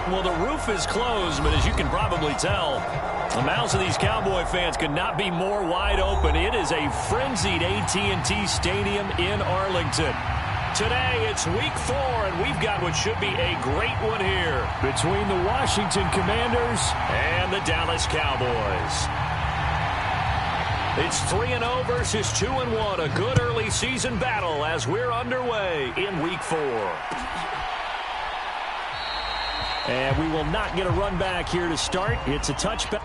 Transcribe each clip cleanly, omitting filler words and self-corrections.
Well, the roof is closed, but as you can probably tell, the mouths of these Cowboy fans could not be more wide open. It is a frenzied AT&T Stadium in Arlington. Today, it's week 4, and we've got what should be a great one here between the Washington Commanders and the Dallas Cowboys. It's 3-0 versus 2-1, a good early season battle as we're underway in week 4. And we will not get a run back here to start. It's a touchback.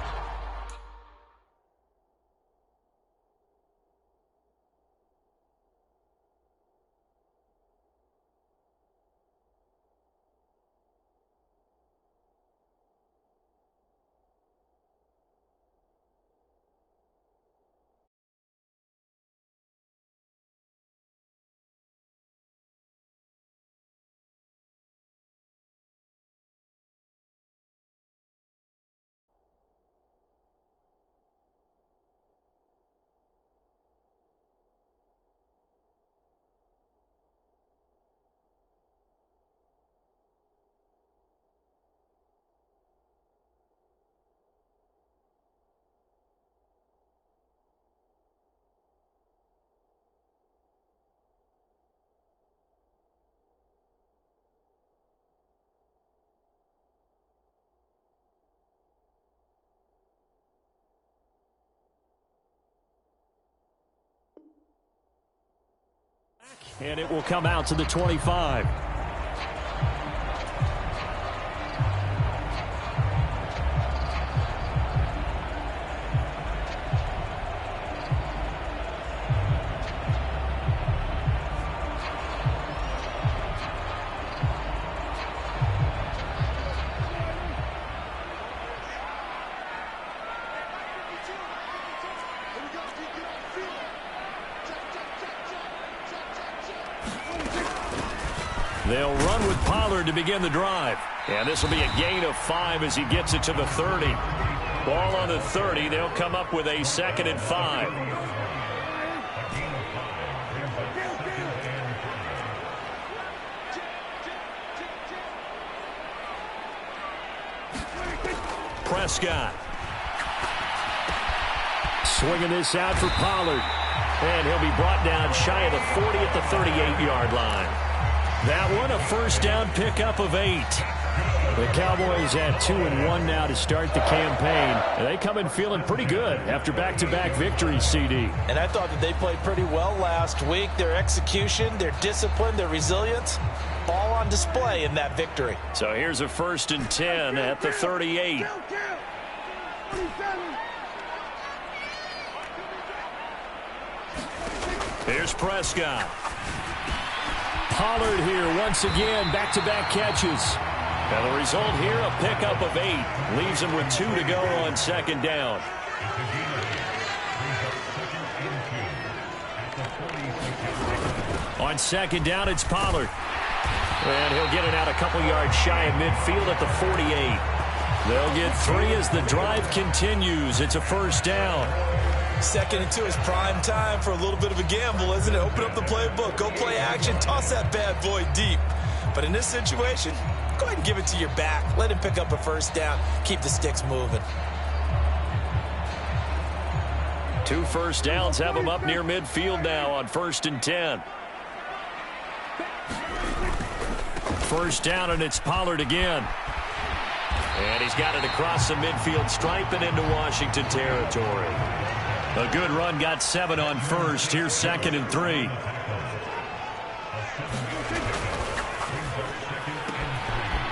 And it will come out to the 25. They'll run with Pollard to begin the drive. And this will be a gain of 5 as he gets it to the 30. Ball on the 30. They'll come up with a 2nd and 5. Prescott. Swinging this out for Pollard. And he'll be brought down shy of the 40 at the 38-yard line. That one, a first down pickup of 8. The Cowboys at 2-1 now to start the campaign. And they come in feeling pretty good after back-to-back victories, CD. And I thought that they played pretty well last week. Their execution, their discipline, their resilience, all on display in that victory. So here's a 1st and 10 at the 38. Here's Prescott. Pollard here once again, back-to-back catches. And the result here, a pickup of 8. Leaves him with 2 to go on 2nd down. On 2nd down, it's Pollard. And he'll get it out a couple yards shy of midfield at the 48. They'll get 3 as the drive continues. It's a 1st down. 2nd and 2 is prime time for a little bit of a gamble, isn't it? Open up the playbook, go play action, toss that bad boy deep. But in this situation, go ahead and give it to your back. Let him pick up a 1st down. Keep the sticks moving. 2 first downs have him up near midfield now on 1st and 10. 1st down, and it's Pollard again. And he's got it across the midfield stripe and into Washington territory. A good run, got 7 on 1st. Here's 2nd and 3.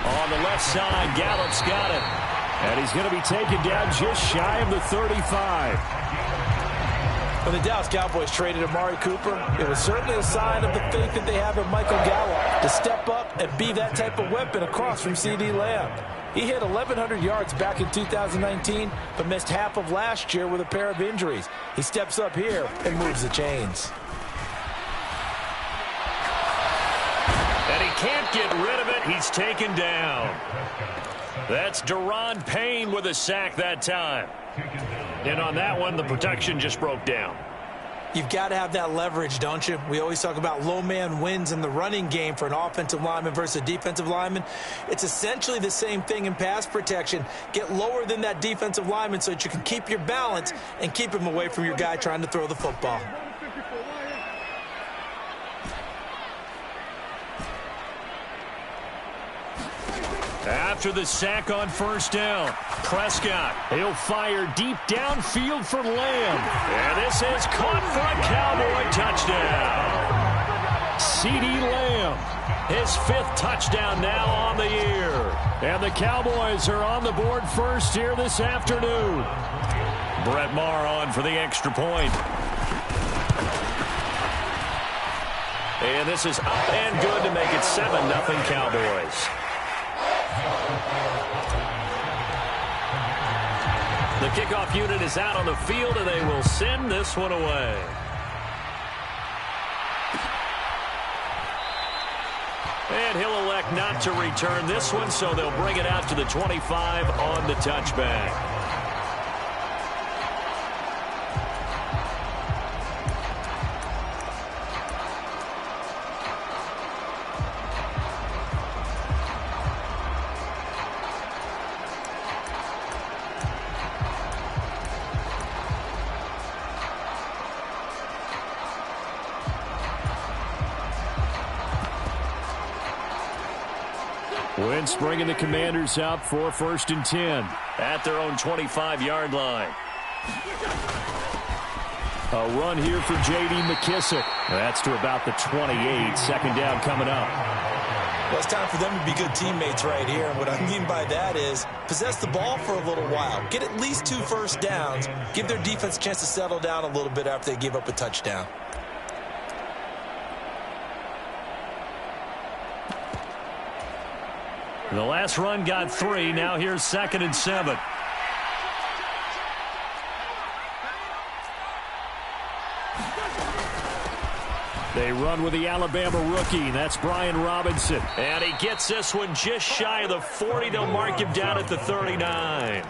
On the left side, Gallup's got it. And he's going to be taken down just shy of the 35. When the Dallas Cowboys traded Amari Cooper, it was certainly a sign of the faith that they have in Michael Gallup to step up and be that type of weapon across from C.D. Lamb. He hit 1,100 yards back in 2019, but missed half of last year with a pair of injuries. He steps up here and moves the chains. And he can't get rid of it. He's taken down. That's Daron Payne with a sack that time. And on that one, the protection just broke down. You've got to have that leverage, don't you? We always talk about low man wins in the running game for an offensive lineman versus a defensive lineman. It's essentially the same thing in pass protection. Get lower than that defensive lineman so that you can keep your balance and keep him away from your guy trying to throw the football. After the sack on first down, Prescott, he'll fire deep downfield for Lamb. And this is caught for a Cowboy touchdown. CeeDee Lamb, his 5th touchdown now on the year. And the Cowboys are on the board first here this afternoon. Brett Maher on for the extra point. And this is up and good to make it 7-0 Cowboys. The kickoff unit is out on the field, and they will send this one away. And he'll elect not to return this one, so they'll bring it out to the 25 on the touchback. Wentz bringing the Commanders out for 1st and 10 at their own 25-yard line. A run here for J.D. McKissick. That's to about the 28. 2nd down coming up. Well, it's time for them to be good teammates right here. And what I mean by that is possess the ball for a little while. Get at least 2 first downs. Give their defense a chance to settle down a little bit after they give up a touchdown. The last run got 3. Now here's 2nd and 7. They run with the Alabama rookie. That's Brian Robinson. And he gets this one just shy of the 40. They'll mark him down at the 39.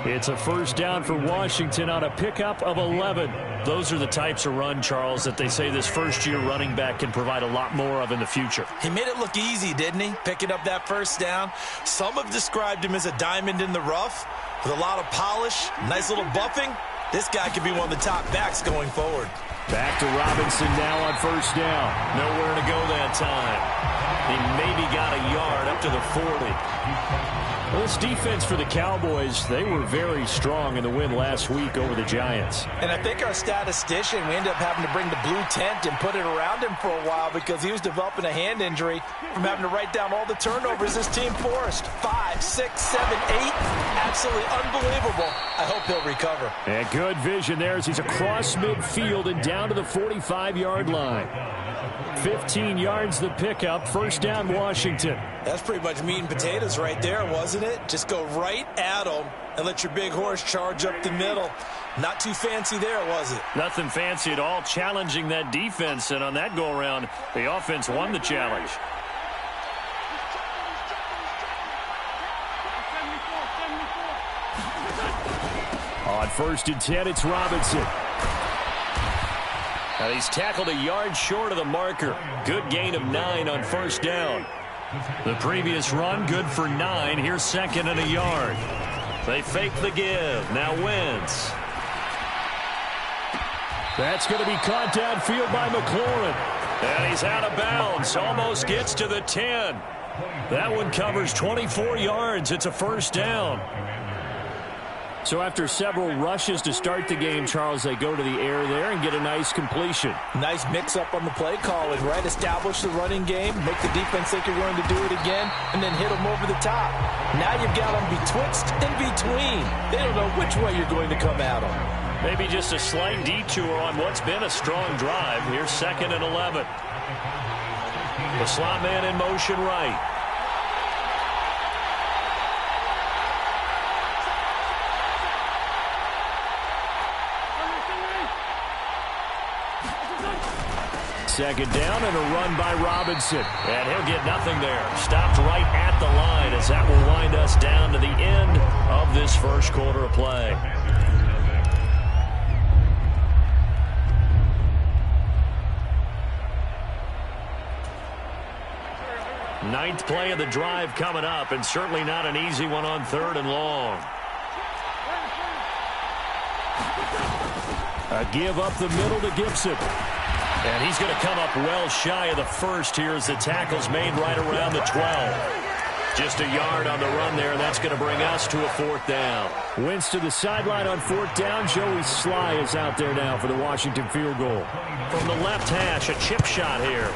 It's a 1st down for Washington on a pickup of 11. Those are the types of run, Charles, that they say this first-year running back can provide a lot more of in the future. He made it look easy, didn't he? Picking up that 1st down. Some have described him as a diamond in the rough with a lot of polish, nice little buffing. This guy could be one of the top backs going forward. Back to Robinson now on 1st down. Nowhere to go that time. He maybe got a yard up to the 40. Well, this defense for the Cowboys, they were very strong in the win last week over the Giants. And I think our statistician, we ended up having to bring the blue tent and put it around him for a while because he was developing a hand injury from having to write down all the turnovers this team forced. 5, 6, 7, 8. Absolutely unbelievable. I hope he'll recover. And good vision there as he's across midfield and down to the 45-yard line. 15 yards the pickup. 1st down Washington. That's pretty much meat and potatoes right there, wasn't it? Just go right at them and let your big horse charge up the middle. Not too fancy there, was it? Nothing fancy at all, challenging that defense. And on that go-around, the offense won the challenge. On 1st and 10, it's Robinson. Now he's tackled a yard short of the marker. Good gain of 9 on 1st down. The previous run, good for 9. Here's 2nd and a yard. They fake the give. Now Wentz. That's going to be caught downfield by McLaurin. And he's out of bounds. Almost gets to the 10. That one covers 24 yards. It's a 1st down. So after several rushes to start the game, Charles, they go to the air there and get a nice completion. Nice mix-up on the play calling, right? Establish the running game, make the defense think you're going to do it again, and then hit them over the top. Now you've got them betwixt and between. They don't know which way you're going to come at them. Maybe just a slight detour on what's been a strong drive. Here's 2nd and 11. The slot man in motion right. Second down and a run by Robinson. And he'll get nothing there. Stopped right at the line as that will wind us down to the end of this 1st quarter of play. Ninth play of the drive coming up, and certainly not an easy one on 3rd and long. A give up the middle to Gibson. And he's going to come up well shy of the first here as the tackle's made right around the 12. Just a yard on the run there. That's going to bring us to a 4th down. Wentz to the sideline on 4th down. Joey Sly is out there now for the Washington field goal. From the left hash, a chip shot here.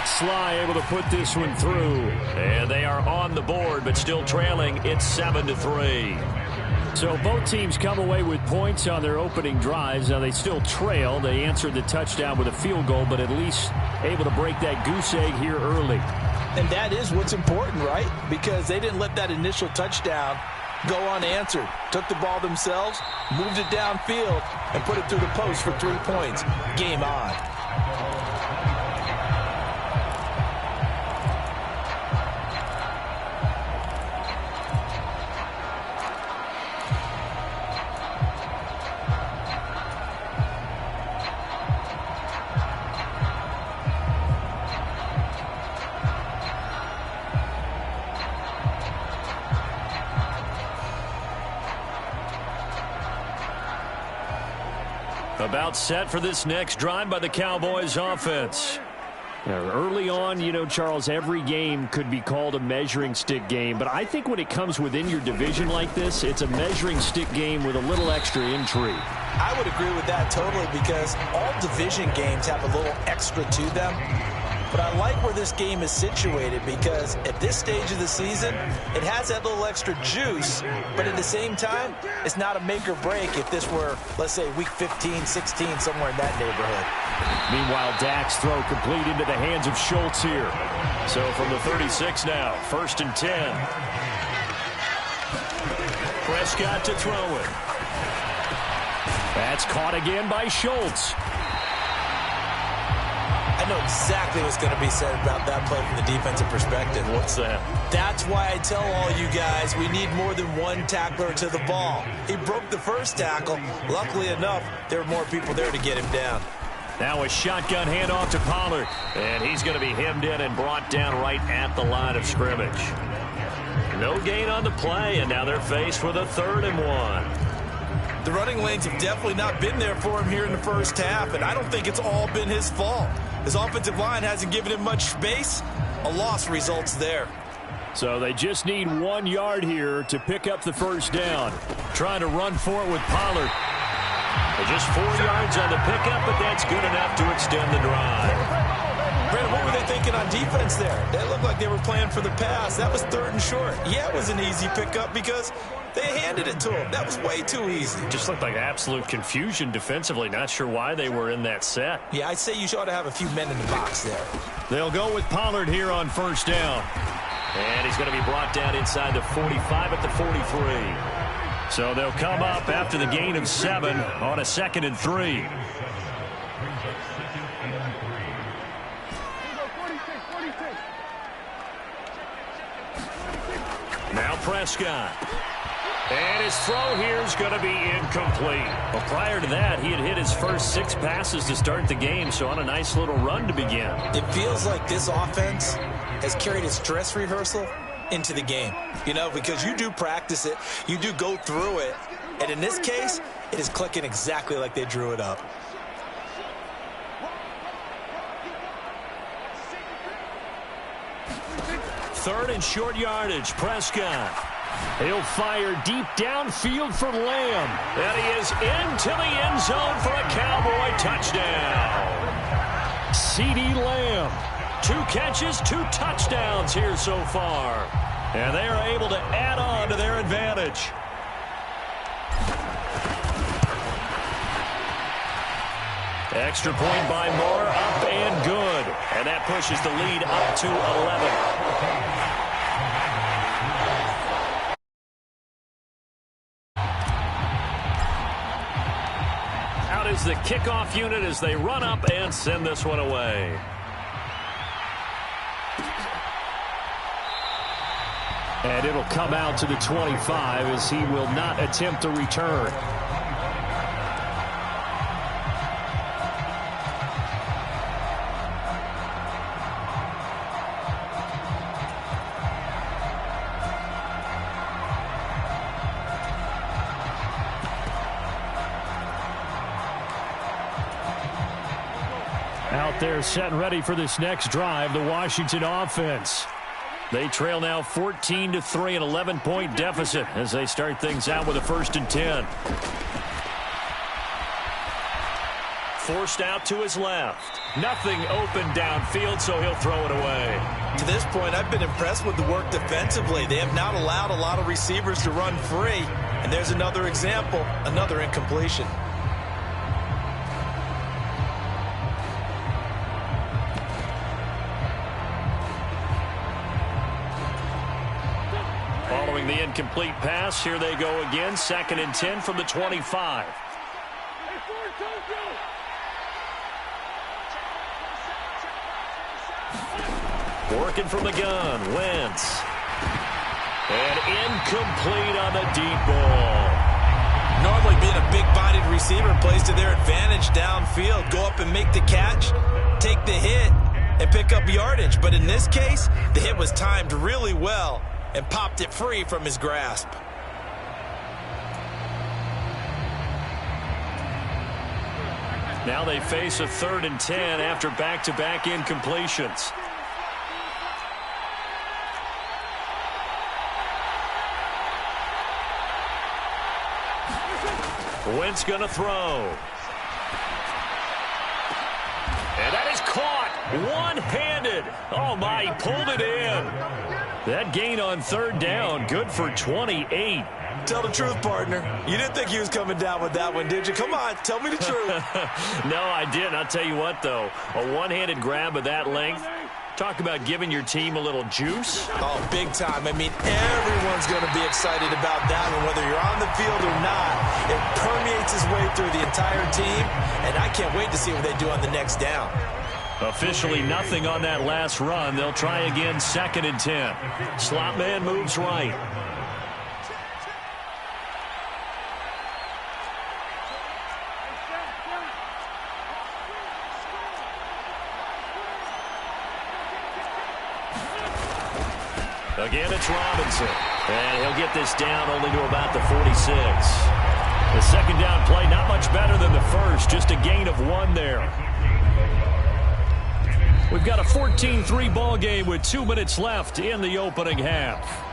Sly able to put this one through. And they are on the board, but still trailing. It's 7-3. So both teams come away with points on their opening drives. Now they still trail. They answered the touchdown with a field goal, but at least able to break that goose egg here early. And that is what's important, right? Because they didn't let that initial touchdown go unanswered. Took the ball themselves, moved it downfield, and put it through the post for 3 points. Game on. About set for this next drive by the Cowboys offense. Now, early on, you know, Charles, every game could be called a measuring stick game. But I think when it comes within your division like this, it's a measuring stick game with a little extra intrigue. I would agree with that totally because all division games have a little extra to them. But I like where this game is situated because at this stage of the season, it has that little extra juice, but at the same time, it's not a make or break if this were, let's say, week 15, 16, somewhere in that neighborhood. Meanwhile, Dak's throw complete into the hands of Schultz here. So from the 36 now, 1st and 10. Prescott to throw it. That's caught again by Schultz. I know exactly what's going to be said about that play from the defensive perspective. What's that? That's why I tell all you guys we need more than one tackler to the ball. He broke the first tackle. Luckily enough, there were more people there to get him down. Now a shotgun handoff to Pollard. And he's going to be hemmed in and brought down right at the line of scrimmage. No gain on the play, and now they're faced with a 3rd and 1. The running lanes have definitely not been there for him here in the first half, and I don't think it's all been his fault. His offensive line hasn't given him much space. A loss results there. So they just need 1 yard here to pick up the first down. Trying to run for it with Pollard. Just 4 yards on the pickup, but that's good enough to extend the drive. Brandon, what were they thinking on defense there? They looked like they were playing for the pass. That was 3rd and short. Yeah, it was an easy pickup because they handed it to him. That was way too easy. Just looked like absolute confusion defensively. Not sure why they were in that set. Yeah, I'd say you ought to have a few men in the box there. They'll go with Pollard here on 1st down. And he's going to be brought down inside the 45 at the 43. So they'll come up after the gain of 7 on a 2nd and 3. Now Prescott. And his throw here is going to be incomplete. Well, prior to that, he had hit his first 6 passes to start the game, so on a nice little run to begin. It feels like this offense has carried its dress rehearsal into the game. You know, because you do practice it, you do go through it, and in this case, it is clicking exactly like they drew it up. Third and short yardage, Prescott. He'll fire deep downfield for Lamb. And he is into the end zone for a Cowboy touchdown. CeeDee Lamb. 2 catches, 2 touchdowns here so far. And they are able to add on to their advantage. Extra point by Moore, up and good. And that pushes the lead up to 11. Is the kickoff unit as they run up and send this one away. And it'll come out to the 25 as he will not attempt a return. Out there set and ready for this next drive, the Washington offense. They trail now 14-3, an 11-point deficit as they start things out with a 1st and 10. Forced out to his left. Nothing open downfield, so he'll throw it away. To this point, I've been impressed with the work defensively. They have not allowed a lot of receivers to run free. And there's another example, another incompletion. Following the incomplete pass, here they go again. 2nd and 10 from the 25. Working from the gun, Wentz. And incomplete on the deep ball. Normally being a big-bodied receiver plays to their advantage downfield. Go up and make the catch, take the hit, and pick up yardage. But in this case, the hit was timed really well and popped it free from his grasp. Now they face a 3rd and 10 after back-to-back incompletions. Wentz gonna throw. And that is caught one-handed. Oh my, he pulled it in. That gain on 3rd down, good for 28. Tell the truth, partner. You didn't think he was coming down with that one, did you? Come on, tell me the truth. No, I didn't. I'll tell you what, though. A one-handed grab of that length. Talk about giving your team a little juice. Oh, big time. I mean, everyone's going to be excited about that one, whether you're on the field or not. It permeates its way through the entire team, and I can't wait to see what they do on the next down. Officially nothing on that last run. They'll try again, 2nd and 10. Slot man moves right. Again, it's Robinson. And he'll get this down only to about the 46. The 2nd down play, not much better than the first. Just a gain of 1 there. We've got a 14-3 ball game with 2 minutes left in the opening half.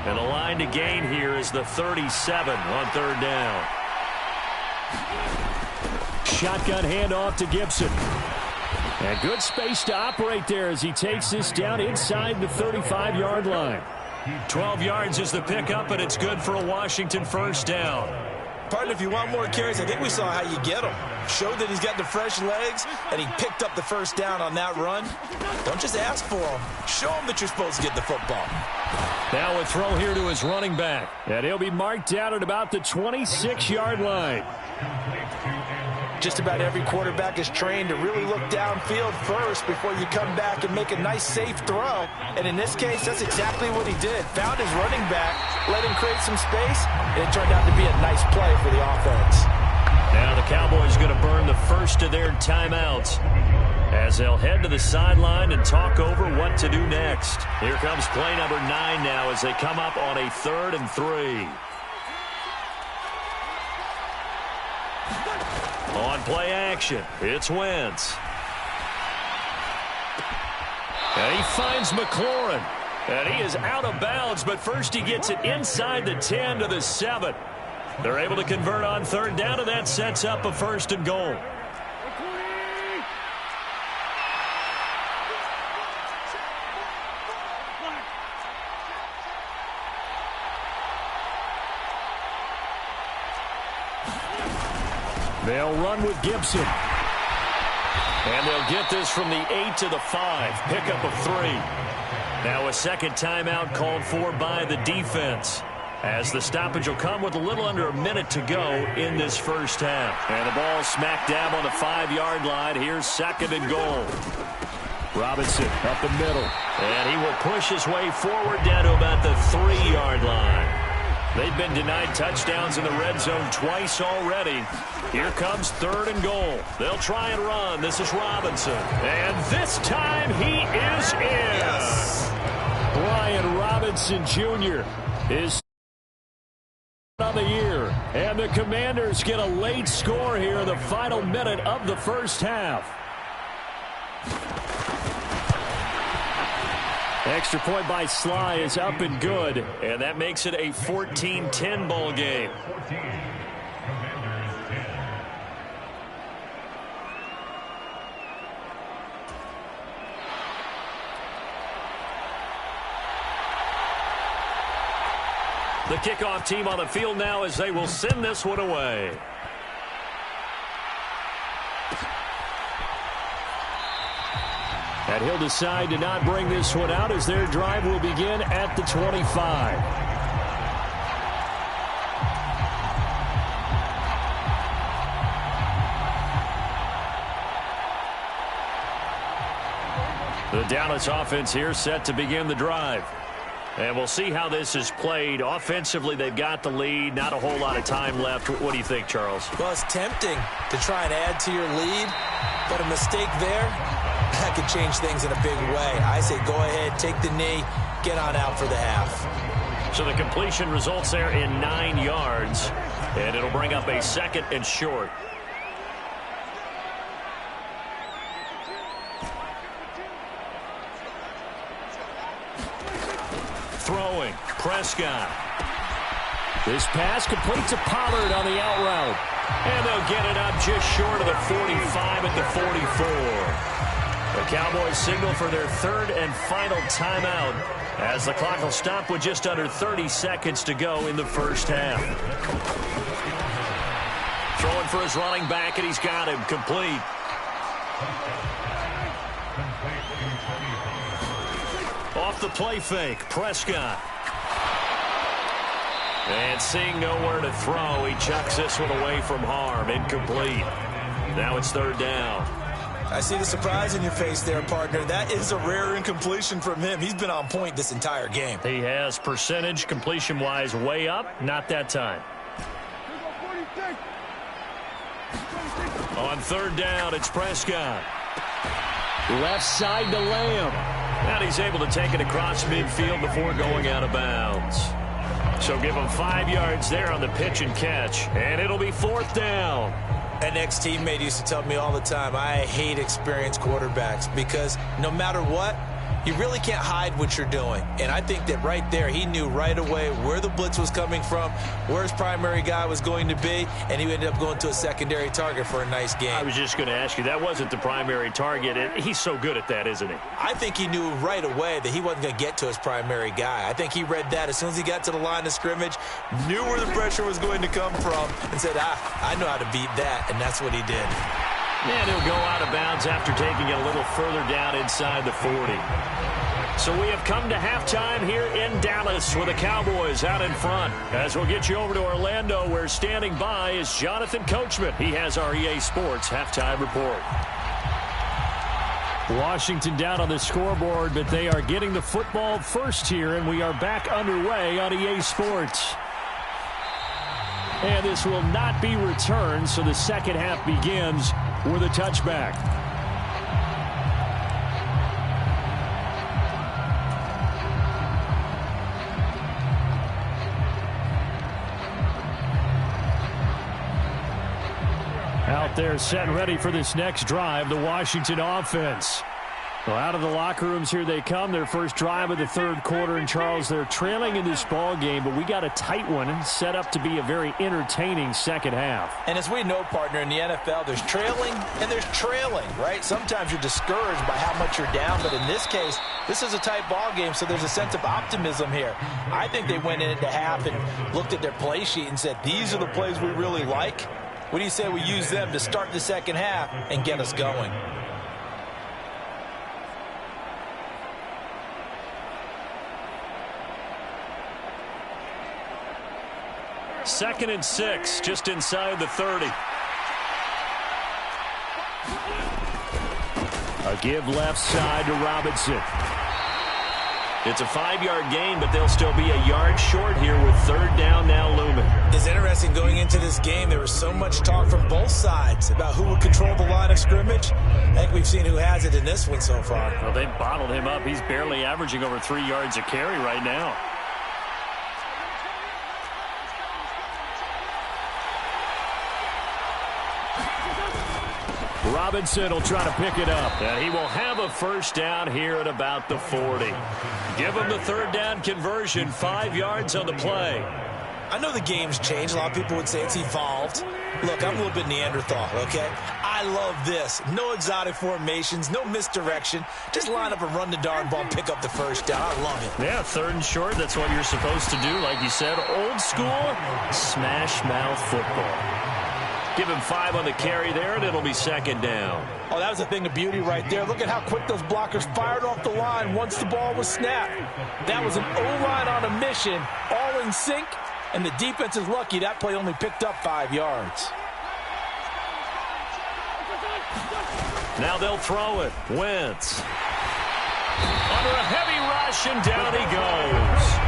And the line to gain here is the 37 on 3rd down. Shotgun handoff to Gibson. And good space to operate there as he takes this down inside the 35-yard line. 12 yards is the pickup, and it's good for a Washington 1st down. Partner, if you want more carries, I think we saw how you get them. Showed that he's got the fresh legs, and he picked up the 1st down on that run. Don't just ask for them. Show him that you're supposed to get the football. Now a throw here to his running back. And he'll be marked down at about the 26-yard line. Just about every quarterback is trained to really look downfield first before you come back and make a nice, safe throw. And in this case, that's exactly what he did. Found his running back, let him create some space, and it turned out to be a nice play for the offense. Now the Cowboys going to burn the first of their timeouts as they'll head to the sideline and talk over what to do next. Here comes play number 9 now as they come up on a 3rd and 3. On play action, it's Wentz. And he finds McLaurin. And he is out of bounds, but first he gets it inside the 10 to the 7. They're able to convert on 3rd down, and that sets up a 1st and goal. They'll run with Gibson. And they'll get this from the 8 to the 5. Pickup of 3. Now a second timeout called for by the defense. as the stoppage will come with a little under a minute to go in this first half. And the ball smack dab on the 5-yard line. Here's 2nd and goal. Robinson up the middle, and he will push his way forward down to about the 3-yard line. They've been denied touchdowns in the red zone twice already. Here comes 3rd and goal. They'll try and run. This is Robinson. And this time he is in. Yes. Brian Robinson Jr. is on the year. And the Commanders get a late score here in the final minute of the first half. Extra point by Sly is up and good, and that makes it a 14-10 ball game. The kickoff team on the field now as they will send this one away. And he'll decide to not bring this one out as their drive will begin at the 25. The Dallas offense here set to begin the drive. And we'll see how this is played. Offensively, they've got the lead. Not a whole lot of time left. What do you think, Charles? Well, it's tempting to try and add to your lead, but a mistake there, that could change things in a big way. I say go ahead, take the knee, get on out for the half. So the completion results there in 9 yards, and it'll bring up a 2nd and short. Throwing, Prescott. This pass completes a Pollard on the out route. And they'll get it up just short of the 45 at the 44. The Cowboys signal for their 3rd and final timeout as the clock will stop with just under 30 seconds to go in the first half. Throwing for his running back, and he's got him complete. Off the play fake, Prescott. And seeing nowhere to throw, he chucks this one away from harm. Incomplete. Now it's 3rd down. I see the surprise in your face there, partner. That is a rare incompletion from him. He's been on point this entire game. He has percentage completion-wise way up. Not that time. On 3rd down, it's Prescott. Left side to Lamb. And he's able to take it across midfield before going out of bounds. So give him 5 yards there on the pitch and catch. And it'll be 4th down. An ex-teammate used to tell me all the time, I hate experienced quarterbacks because no matter what, you really can't hide what you're doing. And I think that right there, he knew right away where the blitz was coming from, where his primary guy was going to be, and he ended up going to a secondary target for a nice game. I was just going to ask you, that wasn't the primary target. He's so good at that, isn't he? I think he knew right away that he wasn't going to get to his primary guy. I think he read that as soon as he got to the line of scrimmage, knew where the pressure was going to come from, and said, I know how to beat that, and that's what he did. And he'll go out of bounds after taking it a little further down inside the 40. So we have come to halftime here in Dallas with the Cowboys out in front. As we'll get you over to Orlando, where standing by is Jonathan Coachman. He has our EA Sports halftime report. Washington down on the scoreboard, but they are getting the football first here, and we are back underway on EA Sports. And this will not be returned, so the second half begins with a touchback. Out there set and ready for this next drive, the Washington offense. Well, out of the locker rooms here they come, their first drive of the 3rd quarter. And, Charles, they're trailing in this ball game, but we got a tight one set up to be a very entertaining second half. And as we know, partner, in the NFL, there's trailing and there's trailing, right? Sometimes you're discouraged by how much you're down, but in this case, this is a tight ball game, so there's a sense of optimism here. I think they went into half and looked at their play sheet and said, these are the plays we really like. What do you say we use them to start the second half and get us going? 2nd and 6, just inside the 30. A give left side to Robinson. It's a 5-yard gain, but they'll still be a yard short here with 3rd down now looming. It's interesting going into this game. There was so much talk from both sides about who would control the line of scrimmage. I think we've seen who has it in this one so far. Well, they've bottled him up. He's barely averaging over 3 yards a carry right now. Robinson will try to pick it up, and he will have a 1st down here at about the 40. Give him the 3rd down conversion, 5 yards on the play. I know the game's changed. A lot of people would say it's evolved. Look, I'm a little bit Neanderthal, okay? I love this. No exotic formations, no misdirection. Just line up and run the darn ball and pick up the 1st down. I love it. Yeah, 3rd and short, that's what you're supposed to do. Like you said, old school, smash mouth football. Give him 5 on the carry there, and it'll be 2nd down. Oh, that was a thing of beauty right there. Look at how quick those blockers fired off the line once the ball was snapped. That was an O-line on a mission, all in sync, and the defense is lucky that play only picked up 5 yards. Now they'll throw it. Wentz. Under a heavy rush, and down he goes.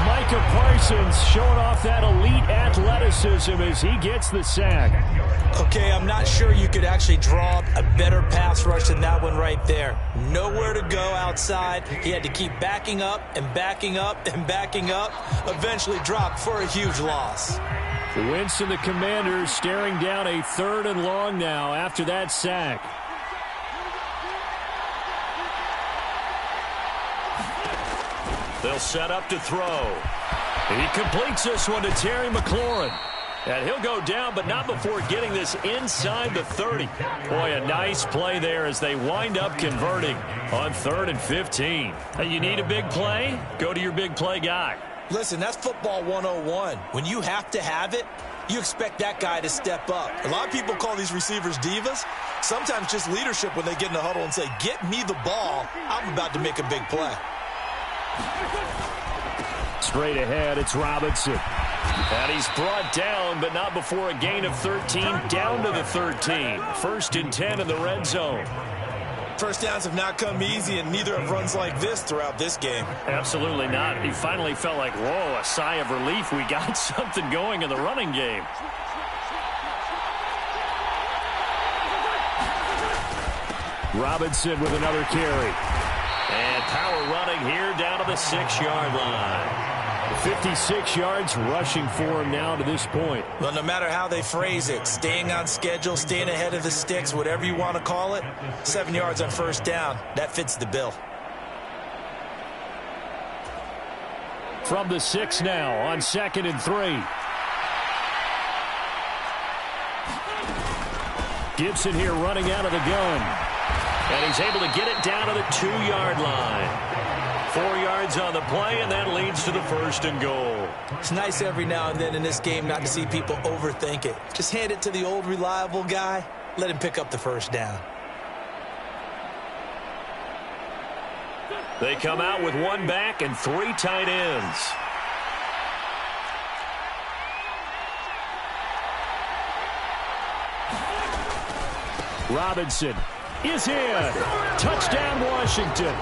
Micah Parsons showing off that elite athleticism as he gets the sack. Okay, I'm not sure you could actually draw up a better pass rush than that one right there. Nowhere to go outside. He had to keep backing up and backing up and backing up. Eventually dropped for a huge loss. Wentz and the Commanders staring down a 3rd and long now after that sack. They'll set up to throw. He completes this one to Terry McLaurin. And he'll go down, but not before getting this inside the 30. Boy, a nice play there as they wind up converting on 3rd and 15. Hey, you need a big play? Go to your big play guy. Listen, that's football 101. When you have to have it, you expect that guy to step up. A lot of people call these receivers divas. Sometimes just leadership when they get in the huddle and say, get me the ball. I'm about to make a big play. Straight ahead, it's Robinson. And he's brought down, but not before a gain of 13, down to the 13. 1st and 10 in the red zone. 1st downs have not come easy, and neither have runs like this throughout this game. Absolutely not. He finally felt like, whoa, a sigh of relief. We got something going in the running game. Robinson with another carry. And power running here down to the 6-yard line. 56 yards rushing for him now to this point. Well, no matter how they phrase it, staying on schedule, staying ahead of the sticks, whatever you want to call it, 7 yards on 1st down, that fits the bill. From the 6 now on 2nd and 3. Gibson here running out of the gun. And he's able to get it down to the 2-yard line. 4 yards on the play, and that leads to the 1st and goal. It's nice every now and then in this game not to see people overthink it. Just hand it to the old reliable guy. Let him pick up the 1st down. They come out with 1 back and 3 tight ends. Robinson is in. Touchdown, Washington.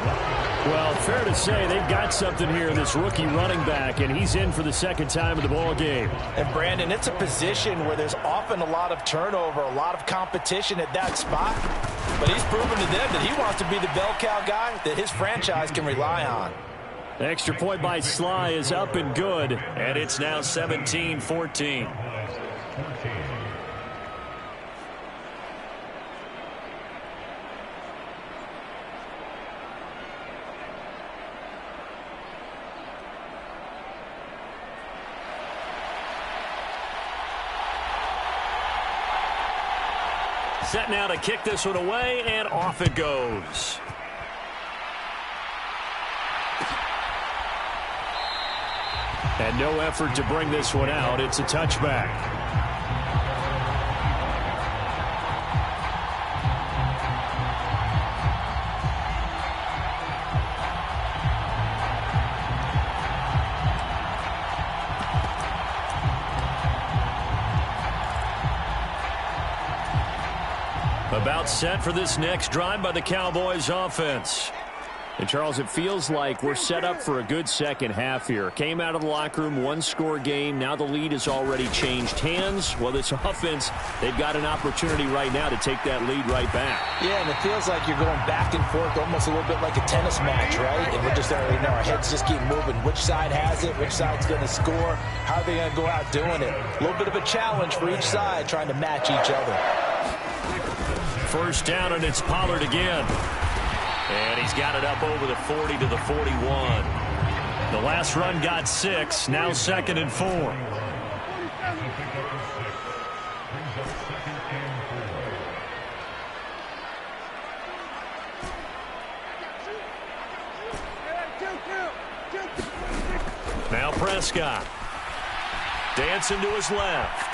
Well, fair to say they've got something here in this rookie running back, and he's in for the 2nd time in the ball game. And, Brandon, it's a position where there's often a lot of turnover, a lot of competition at that spot. But he's proven to them that he wants to be the bell cow guy that his franchise can rely on. The extra point by Sly is up and good, and it's now 17-14. Set now to kick this one away, and off it goes. And no effort to bring this one out. It's a touchback. About set for this next drive by the Cowboys offense. And, Charles, it feels like we're set up for a good second half here. Came out of the locker room, one-score game. Now the lead has already changed hands. Well, this offense, they've got an opportunity right now to take that lead right back. Yeah, and it feels like you're going back and forth almost a little bit like a tennis match, right? And we're just already know our heads just keep moving. Which side has it? Which side's going to score? How are they going to go out doing it? A little bit of a challenge for each side trying to match each other. First down, and it's Pollard again. And he's got it up over the 40 to the 41. The last run got 6. Now 2nd and 4. Now Prescott. Dancing to his left.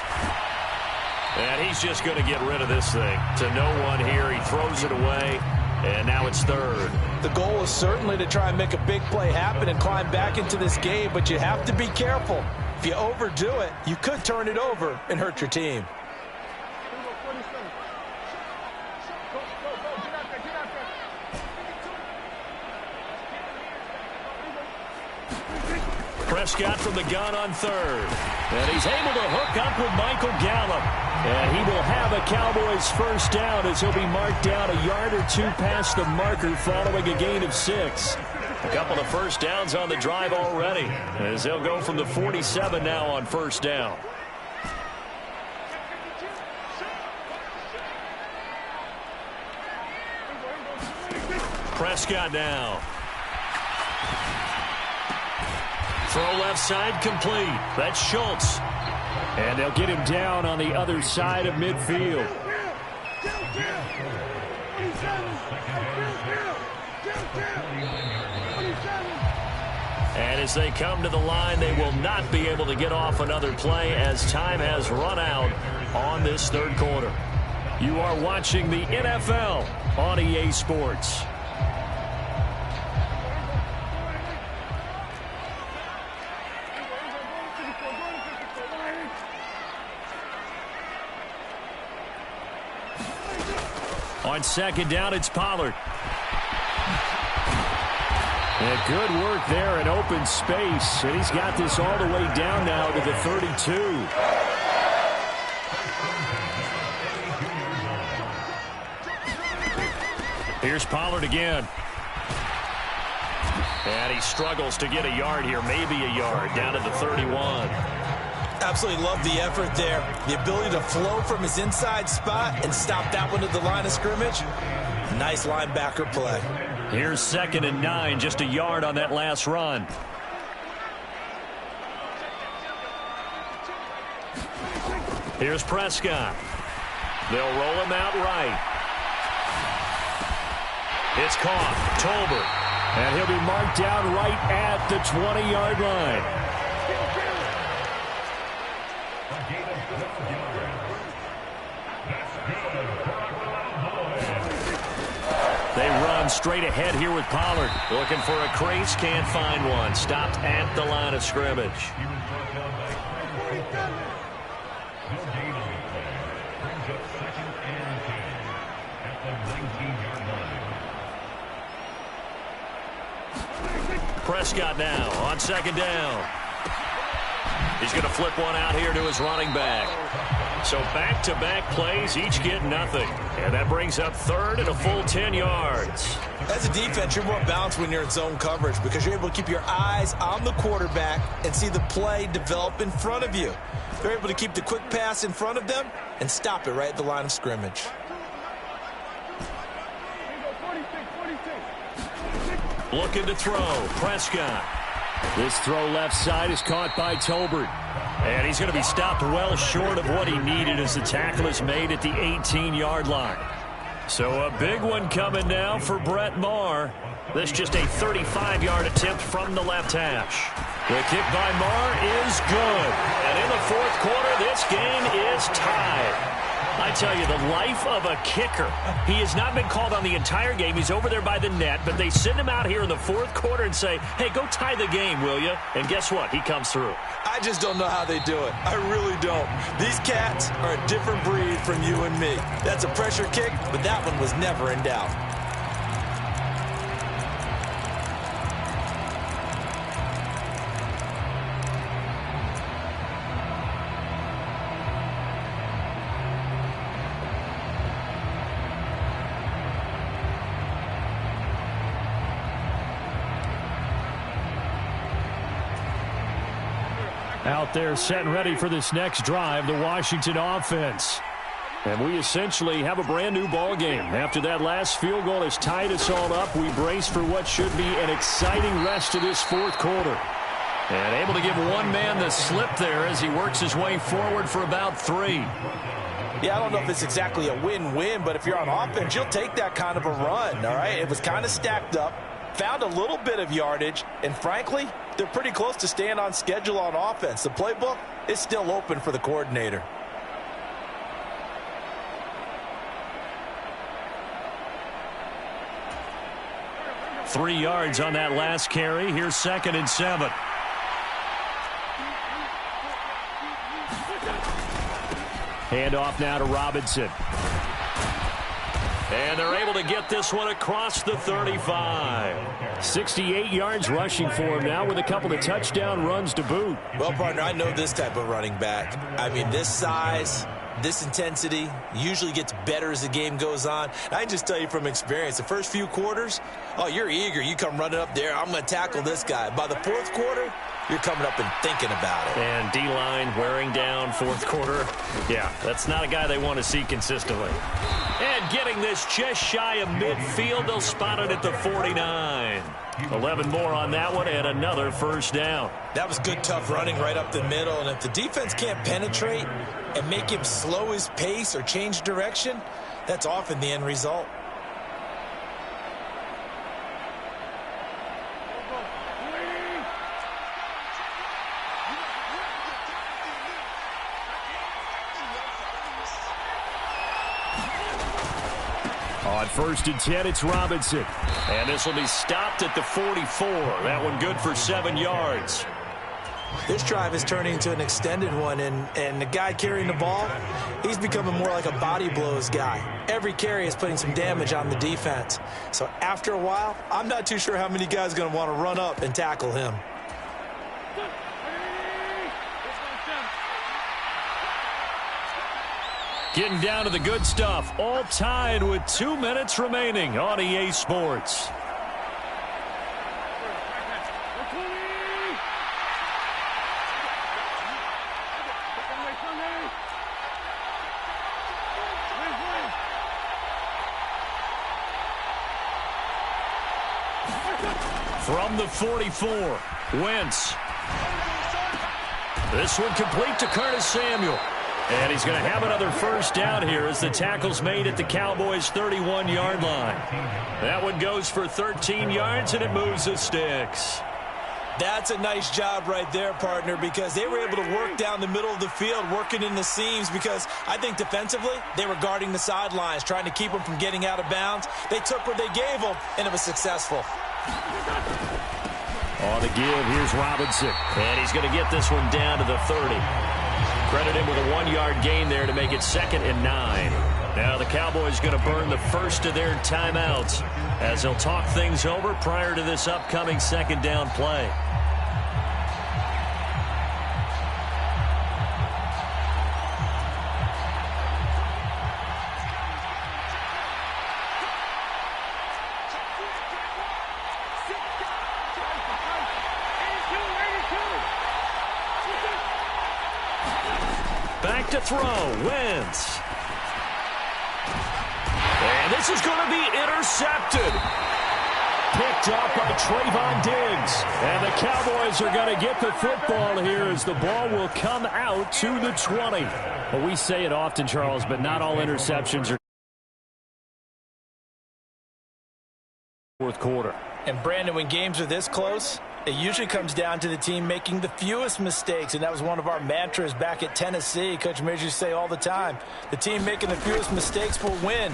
And he's just going to get rid of this thing. To no one here. He throws it away. And now it's 3rd. The goal is certainly to try and make a big play happen and climb back into this game, but you have to be careful. If you overdo it, you could turn it over and hurt your team. Prescott from the gun on 3rd. And he's able to hook up with Michael Gallup. And he will have a Cowboys first down as he'll be marked down a yard or 2 past the marker following a gain of 6. A couple of first downs on the drive already as they'll go from the 47 now on first down. Prescott now. Throw left side complete. That's Schultz. And they'll get him down on the other side of midfield. And as they come to the line, they will not be able to get off another play as time has run out on this 3rd quarter. You are watching the NFL on EA Sports. On 2nd down, it's Pollard. And good work there in open space. And he's got this all the way down now to the 32. Here's Pollard again. And he struggles to get a yard here, maybe a yard, down to the 31. Absolutely love the effort there. The ability to flow from his inside spot and stop that one at the line of scrimmage. Nice linebacker play. Here's 2nd and 9, just a yard on that last run. Here's Prescott. They'll roll him out right. It's caught. Tolbert. And he'll be marked down right at the 20-yard line. They run straight ahead here with Pollard. Looking for a crease, can't find one. Stopped at the line of scrimmage. Prescott now on 2nd down. He's going to flip one out here to his running back. So back-to-back plays, each get nothing. And that brings up 3rd and a full 10 yards. As a defense, you're more balanced when you're in zone coverage because you're able to keep your eyes on the quarterback and see the play develop in front of you. They're able to keep the quick pass in front of them and stop it right at the line of scrimmage. Looking to throw. Prescott. This throw left side is caught by Tolbert. And he's going to be stopped well short of what he needed as the tackle is made at the 18-yard line. So a big one coming now for Brett Maher. This just a 35-yard attempt from the left hash. The kick by Maher is good. And in the 4th quarter, this game is tied. I tell you, the life of a kicker. He has not been called on the entire game. He's over there by the net, but they send him out here in the fourth quarter and say, hey, go tie the game, will you? And guess what? He comes through. I just don't know how they do it. I really don't. These cats are a different breed from you and me. That's a pressure kick, but that one was never in doubt. Out there set and ready for this next drive, the Washington offense. And we essentially have a brand new ball game. After that last field goal has tied us all up, we brace for what should be an exciting rest of this fourth quarter. And able to give one man the slip there as he works his way forward for about 3. Yeah, I don't know if it's exactly a win-win, but if you're on offense, you'll take that kind of a run, all right? It was kind of stacked up, found a little bit of yardage, and frankly, they're pretty close to staying on schedule on offense. The playbook is still open for the coordinator. Three yards on that last carry. Here's 2nd and 7. Handoff now to Robinson. And they're able to get this one across the 35. 68 yards rushing for him now with a couple of touchdown runs to boot. Well, partner, I know this type of running back. I mean, this size, this intensity usually gets better as the game goes on. And I can just tell you from experience, the first few quarters, oh, you're eager. You come running up there, I'm going to tackle this guy. By the fourth quarter, you're coming up and thinking about it. And D-line wearing down fourth quarter. Yeah, that's not a guy they want to see consistently. And getting this just shy of midfield, they'll spot it at the 49. 11 more on that one and another first down. That was good, tough running right up the middle. And if the defense can't penetrate and make him slow his pace or change direction, that's often the end result. On 1st and 10, it's Robinson. And this will be stopped at the 44. That one good for 7 yards. This drive is turning into an extended one, and the guy carrying the ball, he's becoming more like a body blows guy. Every carry is putting some damage on the defense. So after a while, I'm not too sure how many guys are going to want to run up and tackle him. Getting down to the good stuff. All tied with 2 minutes remaining on EA Sports. From the 44, Wentz. This one complete to Curtis Samuel. And he's going to have another first down here as the tackle's made at the Cowboys' 31-yard line. That one goes for 13 yards, and it moves the sticks. That's a nice job right there, partner, because they were able to work down the middle of the field, working in the seams, because I think defensively they were guarding the sidelines, trying to keep them from getting out of bounds. They took what they gave them, and it was successful. On the give, here's Robinson. And he's going to get this one down to the 30. Credit him with a 1-yard gain there to make it 2nd and 9. Now the Cowboys going to burn the first of their timeouts as they'll talk things over prior to this upcoming 2nd down play. Back to throw, Wentz. And this is going to be intercepted. Picked up by Trayvon Diggs. And the Cowboys are going to get the football here as the ball will come out to the 20. Well, we say it often, Charles, but not all interceptions are fourth quarter. And, Brandon, when games are this close, It usually comes down to the team making the fewest mistakes, and that was one of our mantras back at Tennessee. Coach Mears used to say all the time, the team making the fewest mistakes will win.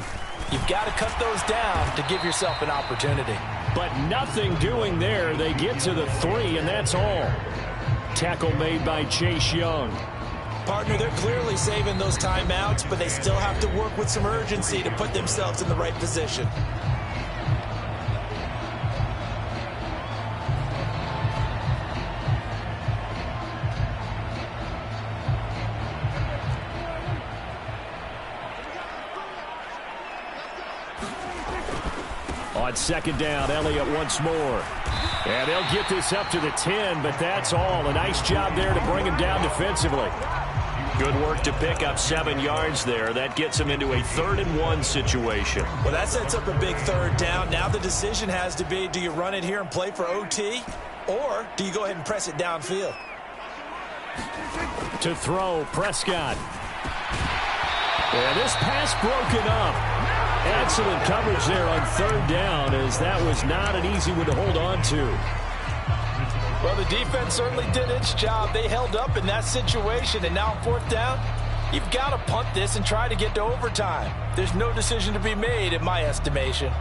You've got to cut those down to give yourself an opportunity. But nothing doing there. They get to the 3, and that's all. Tackle made by Chase Young. Partner, they're clearly saving those timeouts, but they still have to work with some urgency to put themselves in the right position. On second down, Elliott once more. And they'll get this up to the 10, but that's all. A nice job there to bring him down defensively. Good work to pick up 7 yards there. That gets him into a 3rd-and-1 situation. Well, that sets up a big 3rd down. Now the decision has to be, do you run it here and play for OT, or do you go ahead and press it downfield? To throw, Prescott. And this pass broken up. Excellent coverage there on 3rd down, as that was not an easy one to hold on to. Well, the defense certainly did its job. They held up in that situation, and now on 4th down, you've got to punt this and try to get to overtime. There's no decision to be made, in my estimation.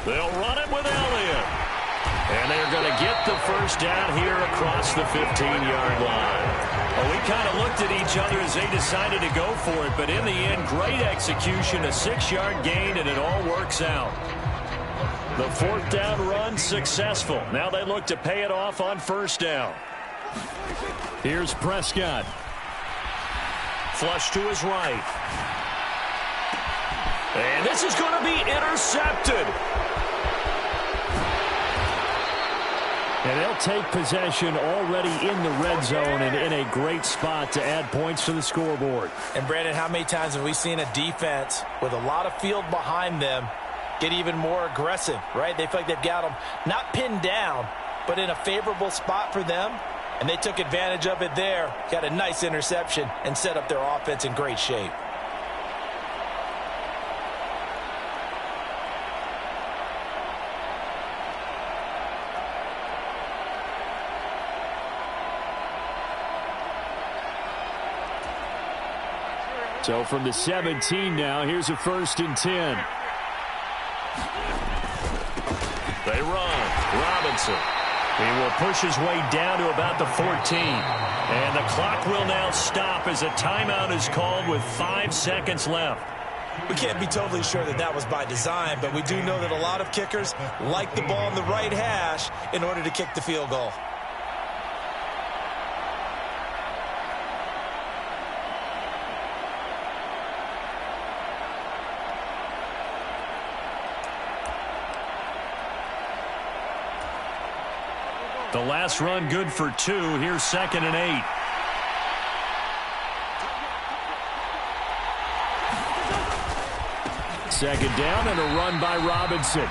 They'll run it with Elliott. And they're going to get the 1st down here across the 15-yard line. Well, we kind of looked at each other as they decided to go for it, but in the end, great execution, a 6-yard gain, and it all works out. The 4th down run successful. Now they look to pay it off on 1st down. Here's Prescott. Flush to his right. And this is going to be intercepted. And they'll take possession already in the red zone and in a great spot to add points to the scoreboard. And, Brandon, how many times have we seen a defense with a lot of field behind them get even more aggressive, right? They feel like they've got them not pinned down, but in a favorable spot for them, and they took advantage of it there, got a nice interception, and set up their offense in great shape. So from the 17 now, here's a 1st and 10. They run. Robinson. He will push his way down to about the 14. And the clock will now stop as a timeout is called with 5 seconds left. We can't be totally sure that that was by design, but we do know that a lot of kickers like the ball in the right hash in order to kick the field goal. The last run good for 2. Here's 2nd and 8. Second down and a run by Robinson.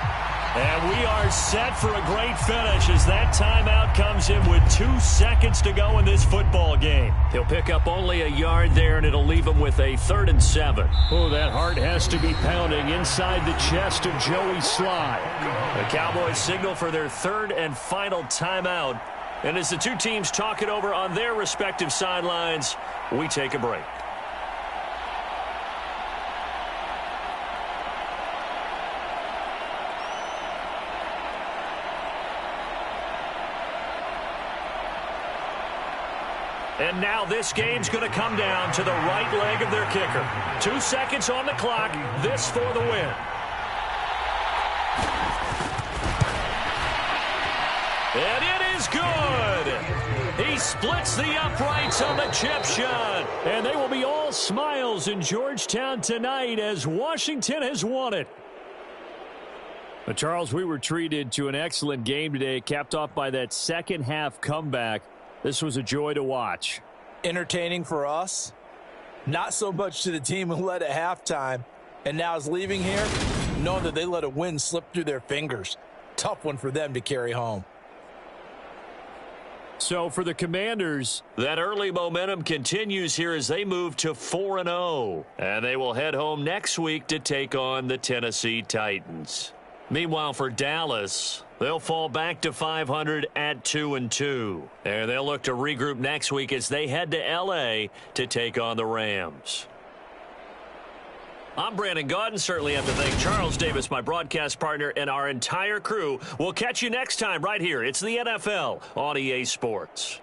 And we are set for a great finish as that timeout comes in with 2 seconds to go in this football game. He'll pick up only a yard there, and it'll leave him with a 3rd and 7. Oh, that heart has to be pounding inside the chest of Joey Sly. The Cowboys signal for their 3rd and final timeout. And as the two teams talk it over on their respective sidelines, we take a break. And now this game's going to come down to the right leg of their kicker. 2 seconds on the clock. This for the win. And it is good. He splits the uprights on the chip shot. And they will be all smiles in Georgetown tonight as Washington has won it. But Charles, we were treated to an excellent game today, capped off by that second half comeback. This was a joy to watch. Entertaining for us, not so much to the team who led at halftime and now is leaving here, knowing that they let a win slip through their fingers. Tough one for them to carry home. So for the Commanders, that early momentum continues here as they move to 4-0. And they will head home next week to take on the Tennessee Titans. Meanwhile, for Dallas, they'll fall back to 500 at 2-2. And they'll look to regroup next week as they head to L.A. to take on the Rams. I'm Brandon Gaudin. Certainly have to thank Charles Davis, my broadcast partner, and our entire crew. We'll catch you next time right here. It's the NFL on EA Sports.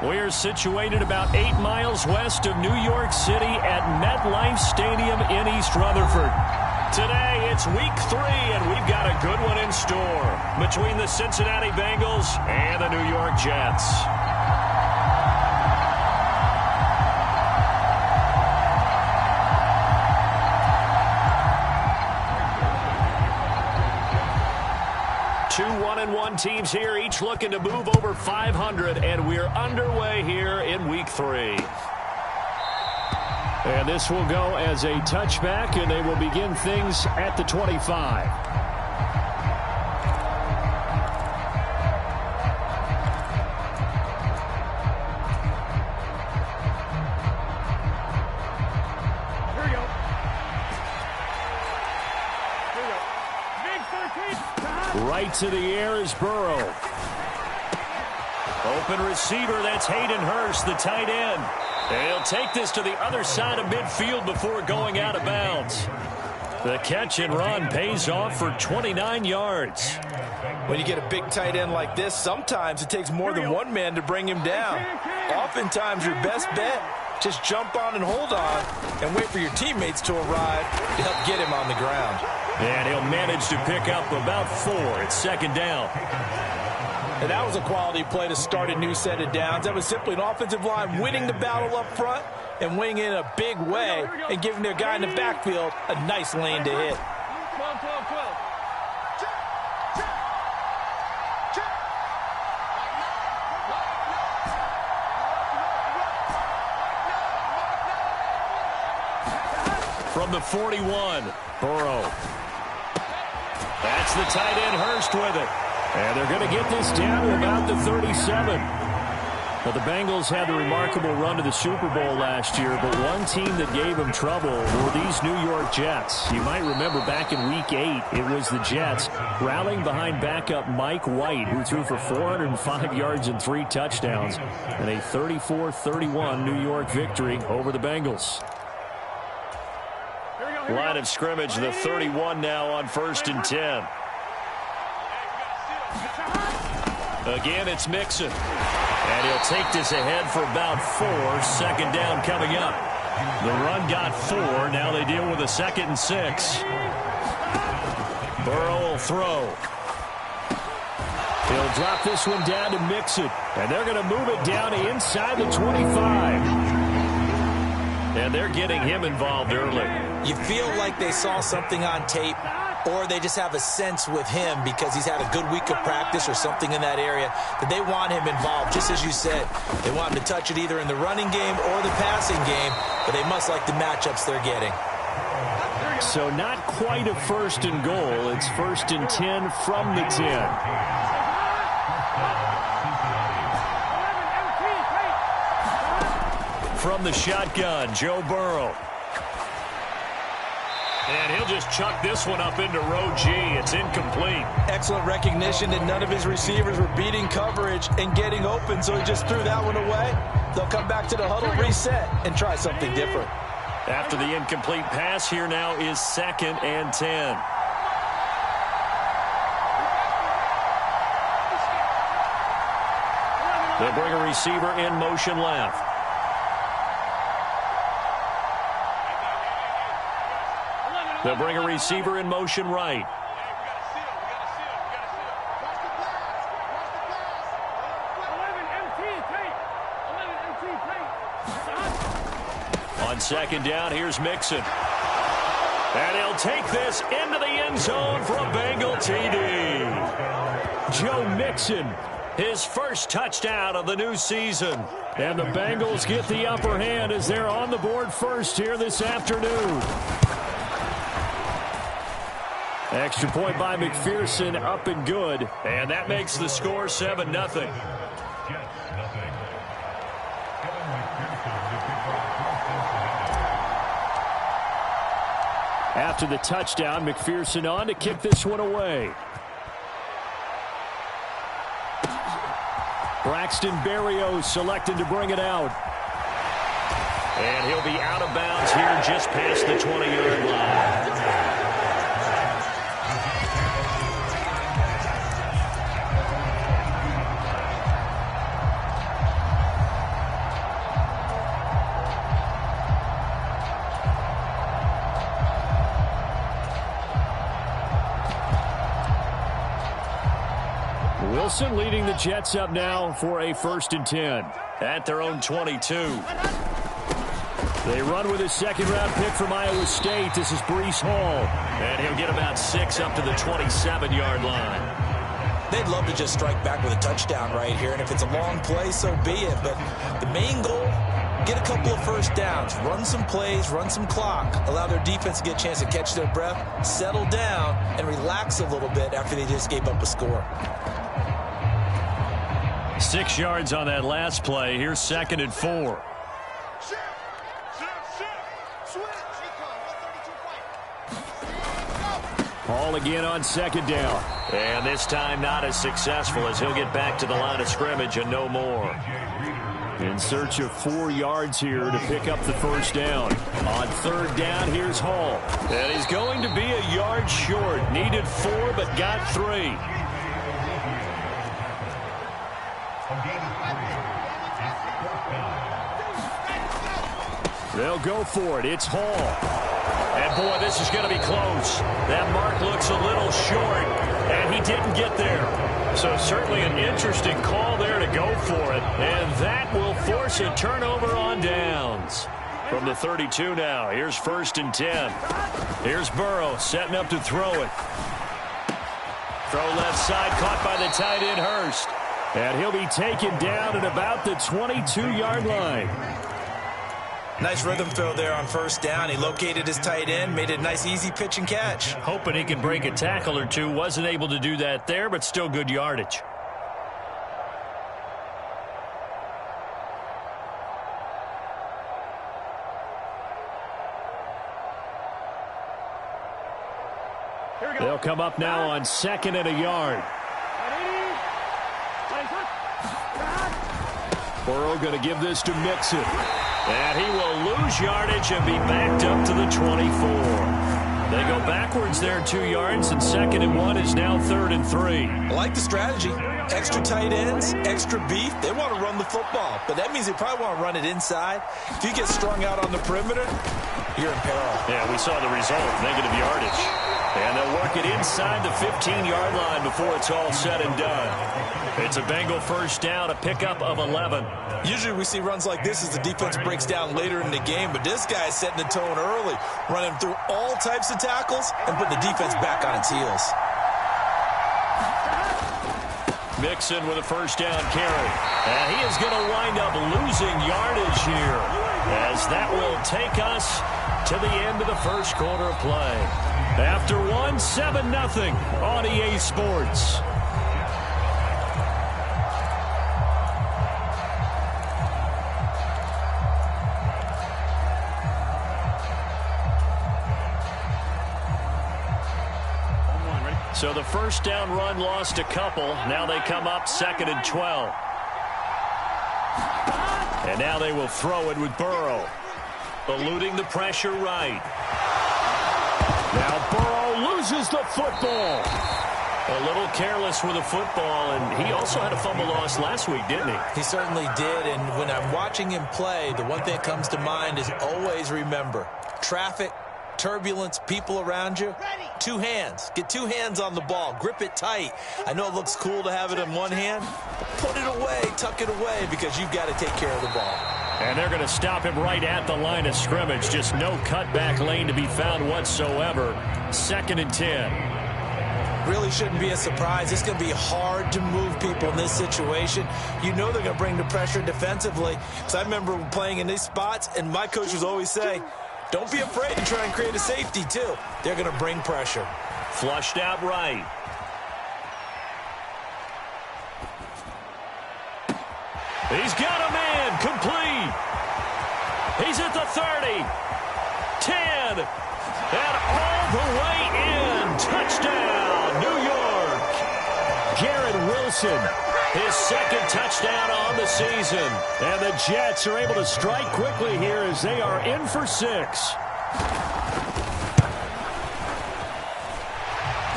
We're situated about 8 miles west of New York City at MetLife Stadium in East Rutherford. Today, it's week 3, and we've got a good one in store between the Cincinnati Bengals and the New York Jets. Two 1-1 teams here, each looking to move over 500, and we're underway here in week 3. And this will go as a touchback, and they will begin things at the 25. Right to the air is Burrow. Open receiver, that's Hayden Hurst, the tight end. And he'll take this to the other side of midfield before going out of bounds. The catch and run pays off for 29 yards. When you get a big tight end like this, sometimes it takes more than one man to bring him down. Oftentimes, your best bet, just jump on and hold on and wait for your teammates to arrive to help get him on the ground. And he'll manage to pick up about 4. It's second down. And that was a quality play to start a new set of downs. That was simply an offensive line winning the battle up front and winning in a big way and giving their guy in the backfield a nice lane to hit. From the 41, Burrow. That's the tight end Hurst with it. And they're going to get this down to about the 37. But the Bengals had the remarkable run to the Super Bowl last year, but one team that gave them trouble were these New York Jets. You might remember back in Week 8, it was the Jets rallying behind backup Mike White, who threw for 405 yards and 3 touchdowns, and a 34-31 New York victory over the Bengals. Line of scrimmage, the 31 now on 1st and 10. Again, it's Mixon. And he'll take this ahead for about 4. Second down coming up. The run got 4. Now they deal with a 2nd and 6. Burrow will throw. He'll drop this one down to Mixon. And they're going to move it down to inside the 25. And they're getting him involved early. You feel like they saw something on tape, or they just have a sense with him because he's had a good week of practice or something in that area that they want him involved. Just as you said, they want him to touch it either in the running game or the passing game, but they must like the matchups they're getting. So not quite a 1st and goal. It's 1st and 10 from the 10. From the shotgun, Joe Burrow. And he'll just chuck this one up into row G. It's incomplete. Excellent recognition that none of his receivers were beating coverage and getting open, so he just threw that one away. They'll come back to the huddle, reset, and try something different. After the incomplete pass, here now is 2nd and 10. They'll bring a receiver in motion left. They'll bring a receiver in motion right. On 2nd down, here's Mixon. And he'll take this into the end zone for a Bengal TD. Joe Mixon, his first touchdown of the new season. And the Bengals get the upper hand as they're on the board first here this afternoon. Extra point by McPherson, up and good. And that makes the score 7-0. After the touchdown, McPherson on to kick this one away. Braxton Berrios selected to bring it out. And he'll be out of bounds here just past the 20-yard line. Wilson leading the Jets up now for a 1st and 10. At their own 22. They run with a second-round pick from Iowa State. This is Breece Hall. And he'll get about 6 up to the 27-yard line. They'd love to just strike back with a touchdown right here, and if it's a long play, so be it. But the main goal, get a couple of first downs, run some plays, run some clock, allow their defense to get a chance to catch their breath, settle down, and relax a little bit after they just gave up a score. 6 yards on that last play. Here's 2nd and 4. Hall again on 2nd down. And this time not as successful as he'll get back to the line of scrimmage and no more. In search of 4 yards here to pick up the 1st down. On 3rd down, here's Hall. And he's going to be a yard short. Needed 4 but got 3. They'll go for it. It's Hall. And, boy, this is going to be close. That mark looks a little short, and he didn't get there. So certainly an interesting call there to go for it. And that will force a turnover on downs. From the 32 now, here's 1st and 10. Here's Burrow setting up to throw it. Throw left side, caught by the tight end, Hurst. And he'll be taken down at about the 22-yard line. Nice rhythm throw there on 1st down. He located his tight end, made it a nice, easy pitch and catch. Hoping he can break a tackle or two. Wasn't able to do that there, but still good yardage. They'll come up now on 2nd and a yard. Burrow going to give this to Mixon. And he will lose yardage and be backed up to the 24. They go backwards there 2 yards, and 2nd and 1 is now 3rd and 3. I like the strategy. Extra tight ends, extra beef. They want to run the football, but that means they probably want to run it inside. If you get strung out on the perimeter, you're in peril. Yeah, we saw the result, negative yardage. And they'll work it inside the 15-yard line before it's all said and done. It's a Bengal 1st down, a pickup of 11. Usually we see runs like this as the defense breaks down later in the game, but this guy is setting the tone early, running through all types of tackles and putting the defense back on its heels. Mixon with a 1st down carry. And he is going to wind up losing yardage here, as that will take us to the end of the 1st quarter of play. After 7-0 on EA Sports. So the 1st down run lost a couple. Now they come up 2nd and 12. And now they will throw it with Burrow. Eluding the pressure right. Now Burrow loses the football. A little careless with the football, and he also had a fumble loss last week, didn't he? He certainly did, and when I'm watching him play, the one thing that comes to mind is always remember, traffic, turbulence, people around you, 2 hands. Get 2 hands on the ball. Grip it tight. I know it looks cool to have it in one hand, but put it away, tuck it away, because you've got to take care of the ball. And they're going to stop him right at the line of scrimmage. Just no cutback lane to be found whatsoever. 2nd and 10. Really shouldn't be a surprise. It's going to be hard to move people in this situation. You know they're going to bring the pressure defensively. So I remember playing in these spots, and my coaches always say, don't be afraid to try and create a safety, too. They're going to bring pressure. Flushed out right. He's got a man. Complete. He's at the 30. 10. And all the way in. Touchdown, New York. Garrett Wilson. His 2nd touchdown on the season. And the Jets are able to strike quickly here as they are in for 6.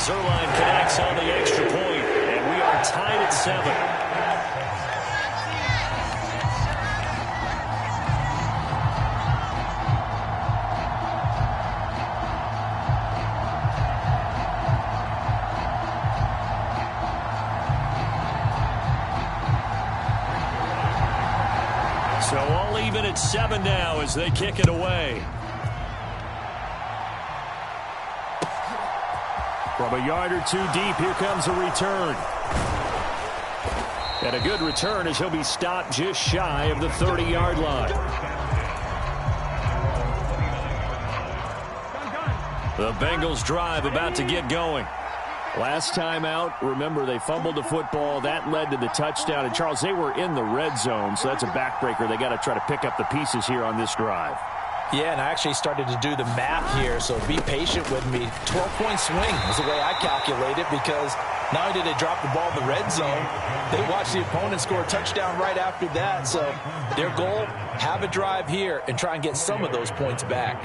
Zerline connects on the extra point, and we are tied at 7. So all even at 7 now as they kick it away. From a yard or two deep, here comes a return. And a good return as he'll be stopped just shy of the 30-yard line. The Bengals drive about to get going. Last time out, remember, they fumbled the football. That led to the touchdown. And, Charles, they were in the red zone, so that's a backbreaker. They got to try to pick up the pieces here on this drive. Yeah, and I actually started to do the math here, so be patient with me. 12-point swing is the way I calculate it, because not only did they drop the ball in the red zone, they watched the opponent score a touchdown right after that. So their goal, have a drive here and try and get some of those points back.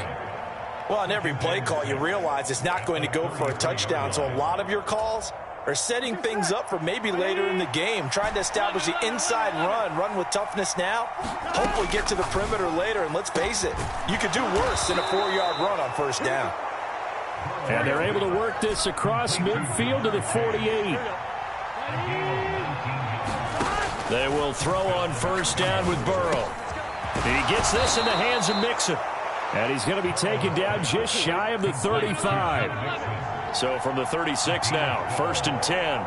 Well, on every play call, you realize it's not going to go for a touchdown, so a lot of your calls are setting things up for maybe later in the game, trying to establish the inside run with toughness now, hopefully get to the perimeter later, and let's face it, you could do worse than a 4-yard run on first down. And they're able to work this across midfield to the 48. They will throw on first down with Burrow. And he gets this in the hands of Mixon. And he's going to be taken down just shy of the 35. So from the 36 now, 1st and 10.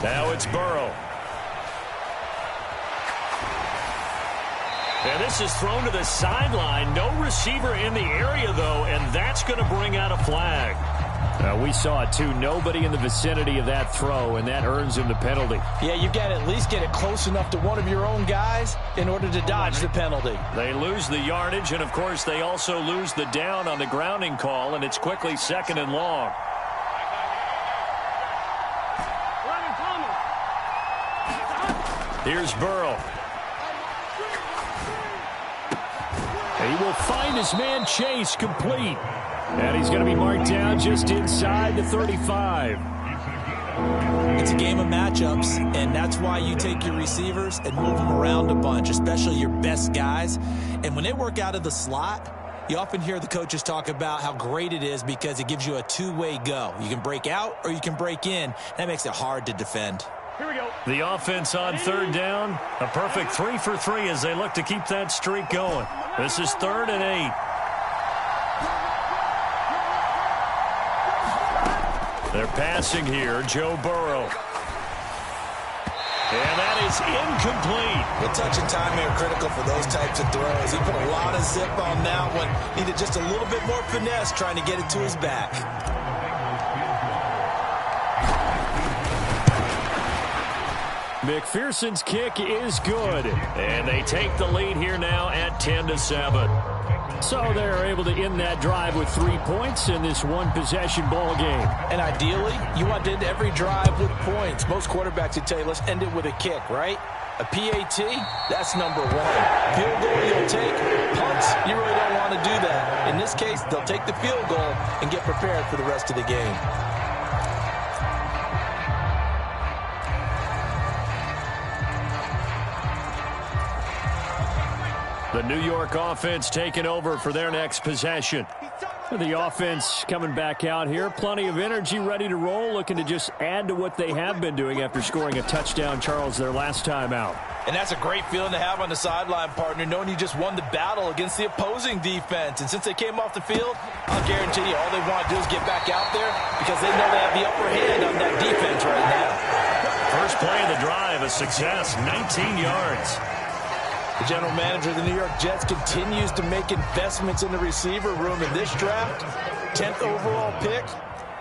Now it's Burrow. And this is thrown to the sideline. No receiver in the area, though, and that's going to bring out a flag. We saw it, too. Nobody in the vicinity of that throw, and that earns him the penalty. Yeah, you've got to at least get it close enough to one of your own guys in order to dodge the penalty. They lose the yardage, and, of course, they also lose the down on the grounding call, and it's quickly 2nd and long. Here's Burrow. He will find his man Chase complete. And he's going to be marked down just inside the 35. It's a game of matchups, and that's why you take your receivers and move them around a bunch, especially your best guys. And when they work out of the slot, you often hear the coaches talk about how great it is because it gives you a two-way go. You can break out or you can break in. That makes it hard to defend. Here we go. The offense on 3rd down. A perfect 3 for 3 as they look to keep that streak going. This is 3rd and 8. They're passing here, Joe Burrow. And that is incomplete. The touch and timing are critical for those types of throws. He put a lot of zip on that one. Needed just a little bit more finesse trying to get it to his back. McPherson's kick is good. And they take the lead here now at 10-7. So they're able to end that drive with 3 points in this one-possession ball game. And ideally, you want to end every drive with points. Most quarterbacks would tell you, let's end it with a kick, right? A PAT, that's number 1. Field goal you'll take, punts, you really don't want to do that. In this case, they'll take the field goal and get prepared for the rest of the game. The New York offense taking over for their next possession. The offense coming back out here. Plenty of energy, ready to roll, looking to just add to what they have been doing after scoring a touchdown, Charles, their last time out. And that's a great feeling to have on the sideline, partner, knowing you just won the battle against the opposing defense. And since they came off the field, I'll guarantee you all they want to do is get back out there because they know they have the upper hand on that defense right now. First play of the drive, a success, 19 yards. The general manager of the New York Jets continues to make investments in the receiver room in this draft. 10th overall pick.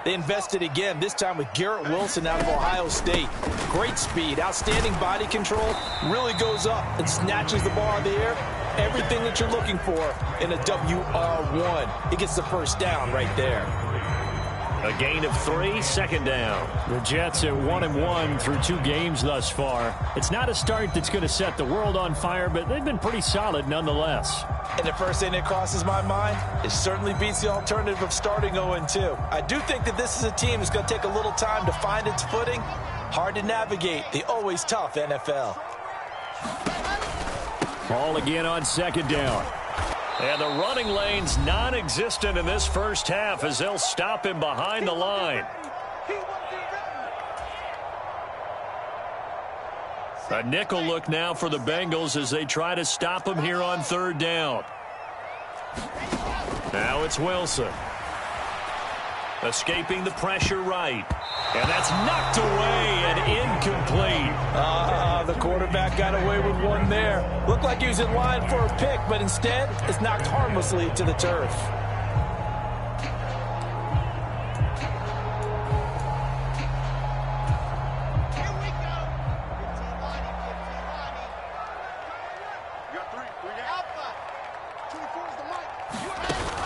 They invested again, this time with Garrett Wilson out of Ohio State. Great speed, outstanding body control, really goes up and snatches the ball out of the air. Everything that you're looking for in a WR1. It gets the first down right there. A gain of 3, 2nd down. The Jets at 1-1 through 2 games thus far. It's not a start that's going to set the world on fire, but they've been pretty solid nonetheless. And the first thing that crosses my mind, it certainly beats the alternative of starting 0-2. I do think that this is a team that's going to take a little time to find its footing. Hard to navigate the always tough NFL. Ball again on 2nd down. And the running lane's non-existent in this first half as they'll stop him behind the line. A nickel look now for the Bengals as they try to stop him here on third down. Now it's Wilson. Escaping the pressure right. And that's knocked away and incomplete. The quarterback got away with one there. Looked like he was in line for a pick, but instead it's knocked harmlessly to the turf.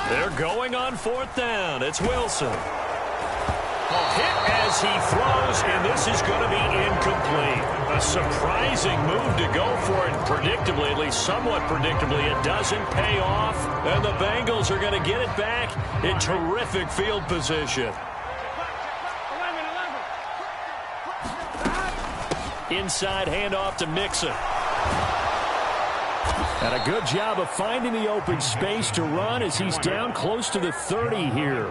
They're going on fourth down. It's Wilson. Hit as he throws, and this is going to be incomplete. A surprising move to go for it. Predictably, at least somewhat predictably, it doesn't pay off. And the Bengals are going to get it back in terrific field position. Inside handoff to Mixon. And a good job of finding the open space to run as he's down close to the 30 here.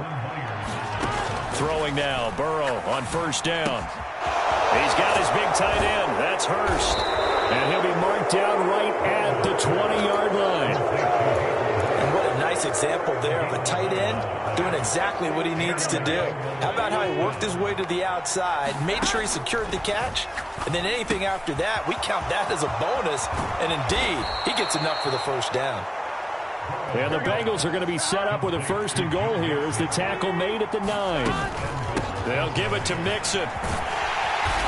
Throwing now, Burrow on first down. He's got his big tight end. That's Hurst. And he'll be marked down right at the 20-yard line. And what a nice example there of a tight end doing exactly what he needs to do. How about how he worked his way to the outside, made sure he secured the catch, and then anything after that, we count that as a bonus. And indeed, he gets enough for the first down. And the Bengals are going to be set up with a first and goal here as the tackle made at the 9. They'll give it to Mixon.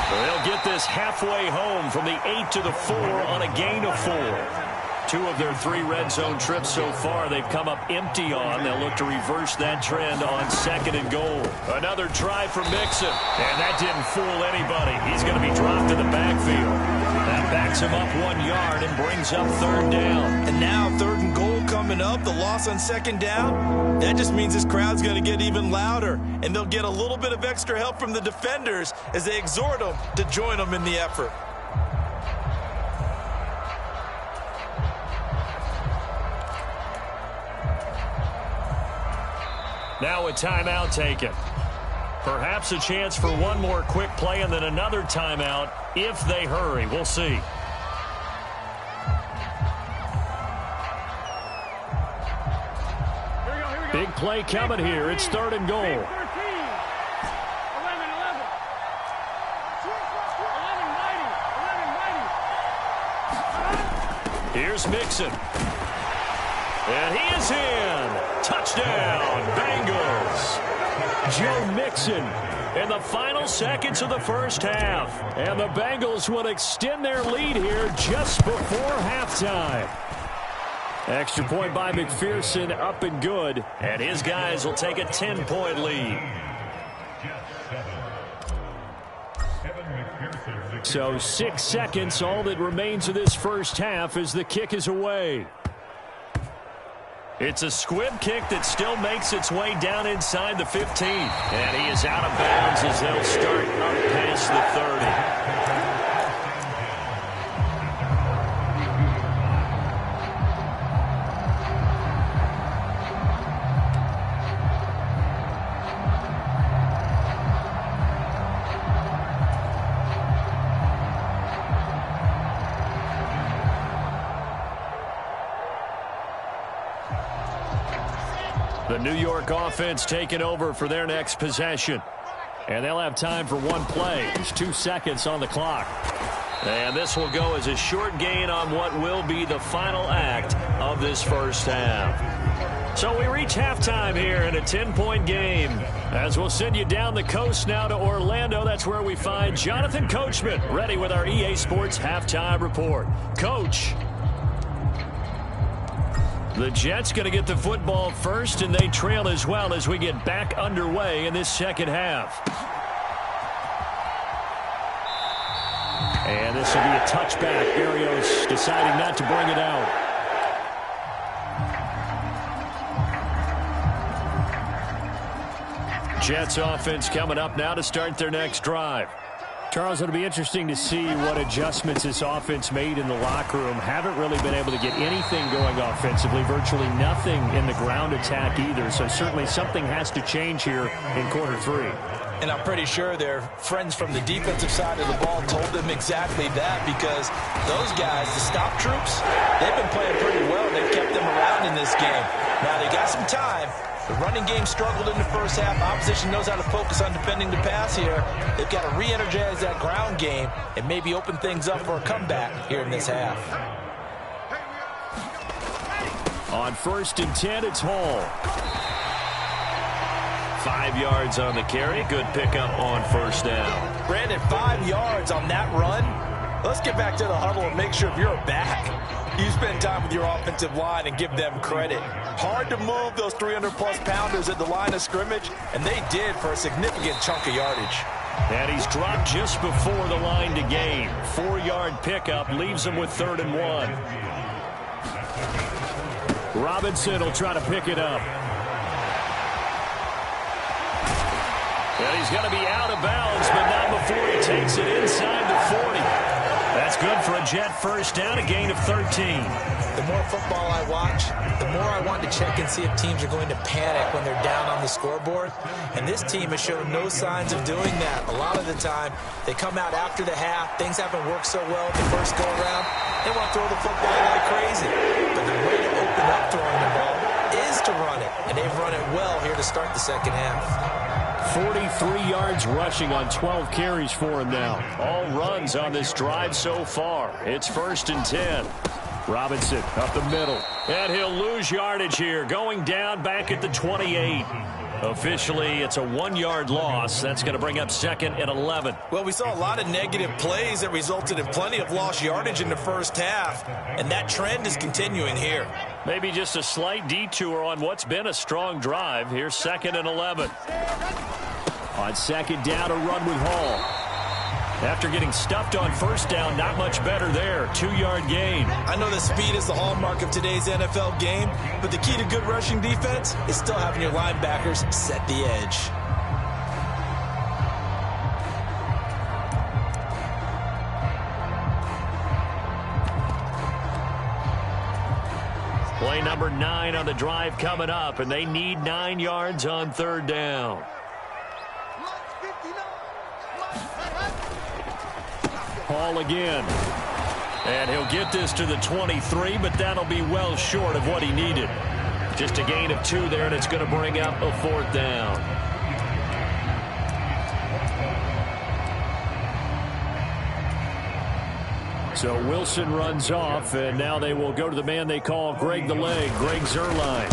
They'll get this halfway home from the 8 to the 4 on a gain of 4. 2 of their 3 red zone trips so far they've come up empty on. They'll look to reverse that trend on second and goal. Another try for Mixon. And that didn't fool anybody. He's going to be dropped to the backfield. That backs him up 1 yard and brings up third down. And now third and goal coming up. The loss on second down. That just means this crowd's going to get even louder. And they'll get a little bit of extra help from the defenders as they exhort them to join them in the effort. Now a timeout taken. Perhaps a chance for one more quick play and then another timeout if they hurry. We'll see. Big play coming here. It's third and goal. Here's Mixon. And he is in. Touchdown, Bengals. Joe Mixon in the final seconds of the first half. And the Bengals will extend their lead here just before halftime. Extra point by McPherson, up and good. And his guys will take a 10-point lead. So 6 seconds, all that remains of this first half as the kick is away. It's a squib kick that still makes its way down inside the 15. And he is out of bounds as they'll start up past the 30. The New York offense taking over for their next possession. And they'll have time for one play. There's 2 seconds on the clock. And this will go as a short gain on what will be the final act of this first half. So we reach halftime here in a 10-point game. As we'll send you down the coast now to Orlando, that's where we find Jonathan Coachman ready with our EA Sports halftime report. Coach. The Jets going to get the football first, and they trail as well as we get back underway in this second half. And this will be a touchback. Berrios deciding not to bring it out. Jets offense coming up now to start their next drive. Charles, it'll be interesting to see what adjustments this offense made in the locker room. Haven't really been able to get anything going offensively, virtually nothing in the ground attack either. So certainly something has to change here in quarter 3. And I'm pretty sure their friends from the defensive side of the ball told them exactly that, because those guys, the stop troops, they've been playing pretty well. They've kept them around in this game. Now, they got some time. The running game struggled in the first half. Opposition knows how to focus on defending the pass here. They've got to re-energize that ground game and maybe open things up for a comeback here in this half. On 1st and 10, it's Hall. 5 yards on the carry. Good pickup on 1st down. Brandon, 5 yards on that run. Let's get back to the huddle and make sure if you're back, you spend time with your offensive line and give them credit. Hard to move those 300-plus pounders at the line of scrimmage, and they did for a significant chunk of yardage. And he's dropped just before the line to gain. 4-yard pickup leaves him with 3rd and 1. Robinson will try to pick it up. And he's going to be out of bounds, but not before he takes it inside the 40. That's good for a Jet 1st down, a gain of 13. The more football I watch, the more I want to check and see if teams are going to panic when they're down on the scoreboard. And this team has shown no signs of doing that. A lot of the time, they come out after the half. Things haven't worked so well the first go-around. They want to throw the football like crazy. But the way to open up throwing the ball is to run it. And they've run it well here to start the second half. 43 yards rushing on 12 carries for him now. All runs on this drive so far. It's 1st and 10. Robinson up the middle. And he'll lose yardage here. Going down back at the 28. Officially, it's a 1-yard loss. That's going to bring up 2nd and 11. Well, we saw a lot of negative plays that resulted in plenty of lost yardage in the first half, and that trend is continuing here. Maybe just a slight detour on what's been a strong drive. Here's 2nd and 11. On 2nd down, a run with Hall. After getting stuffed on 1st down, not much better there. 2-yard gain. I know that speed is the hallmark of today's NFL game, but the key to good rushing defense is still having your linebackers set the edge. Play number 9 on the drive coming up, and they need 9 yards on 3rd down. Hall again. And he'll get this to the 23, but that'll be well short of what he needed. Just a gain of 2 there, and it's going to bring up a 4th down. So Wilson runs off, and now they will go to the man they call Greg the Leg, Greg Zuerlein.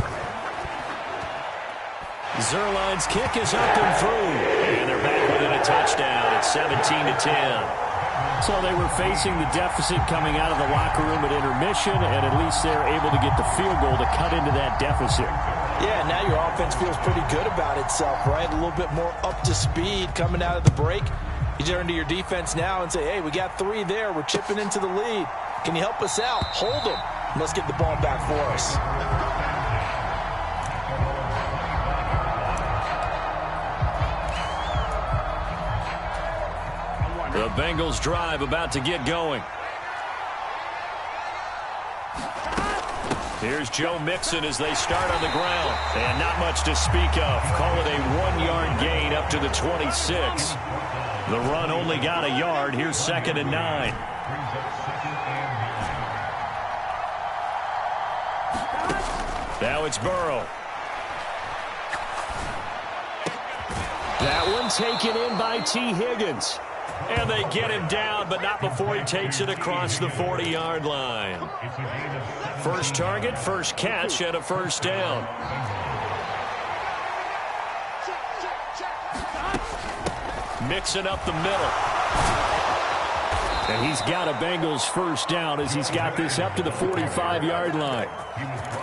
Zuerlein's kick is up and through. And they're back within a touchdown. It's 17-10. So they were facing the deficit coming out of the locker room at intermission, and at least they're able to get the field goal to cut into that deficit. Yeah, now your offense feels pretty good about itself, right? A little bit more up to speed coming out of the break. You turn to your defense now and say, hey, we got 3 there. We're chipping into the lead. Can you help us out? Hold them. Let's get the ball back for us. The Bengals drive about to get going. Here's Joe Mixon as they start on the ground. And not much to speak of. Call it a 1-yard gain up to the 26. The run only got a yard. Here's 2nd and 9. Now it's Burrow. That one taken in by T. Higgins. And they get him down, but not before he takes it across the 40-yard line. First target, first catch, and a 1st down. Mixing up the middle. And he's got a Bengals 1st down as he's got this up to the 45-yard line.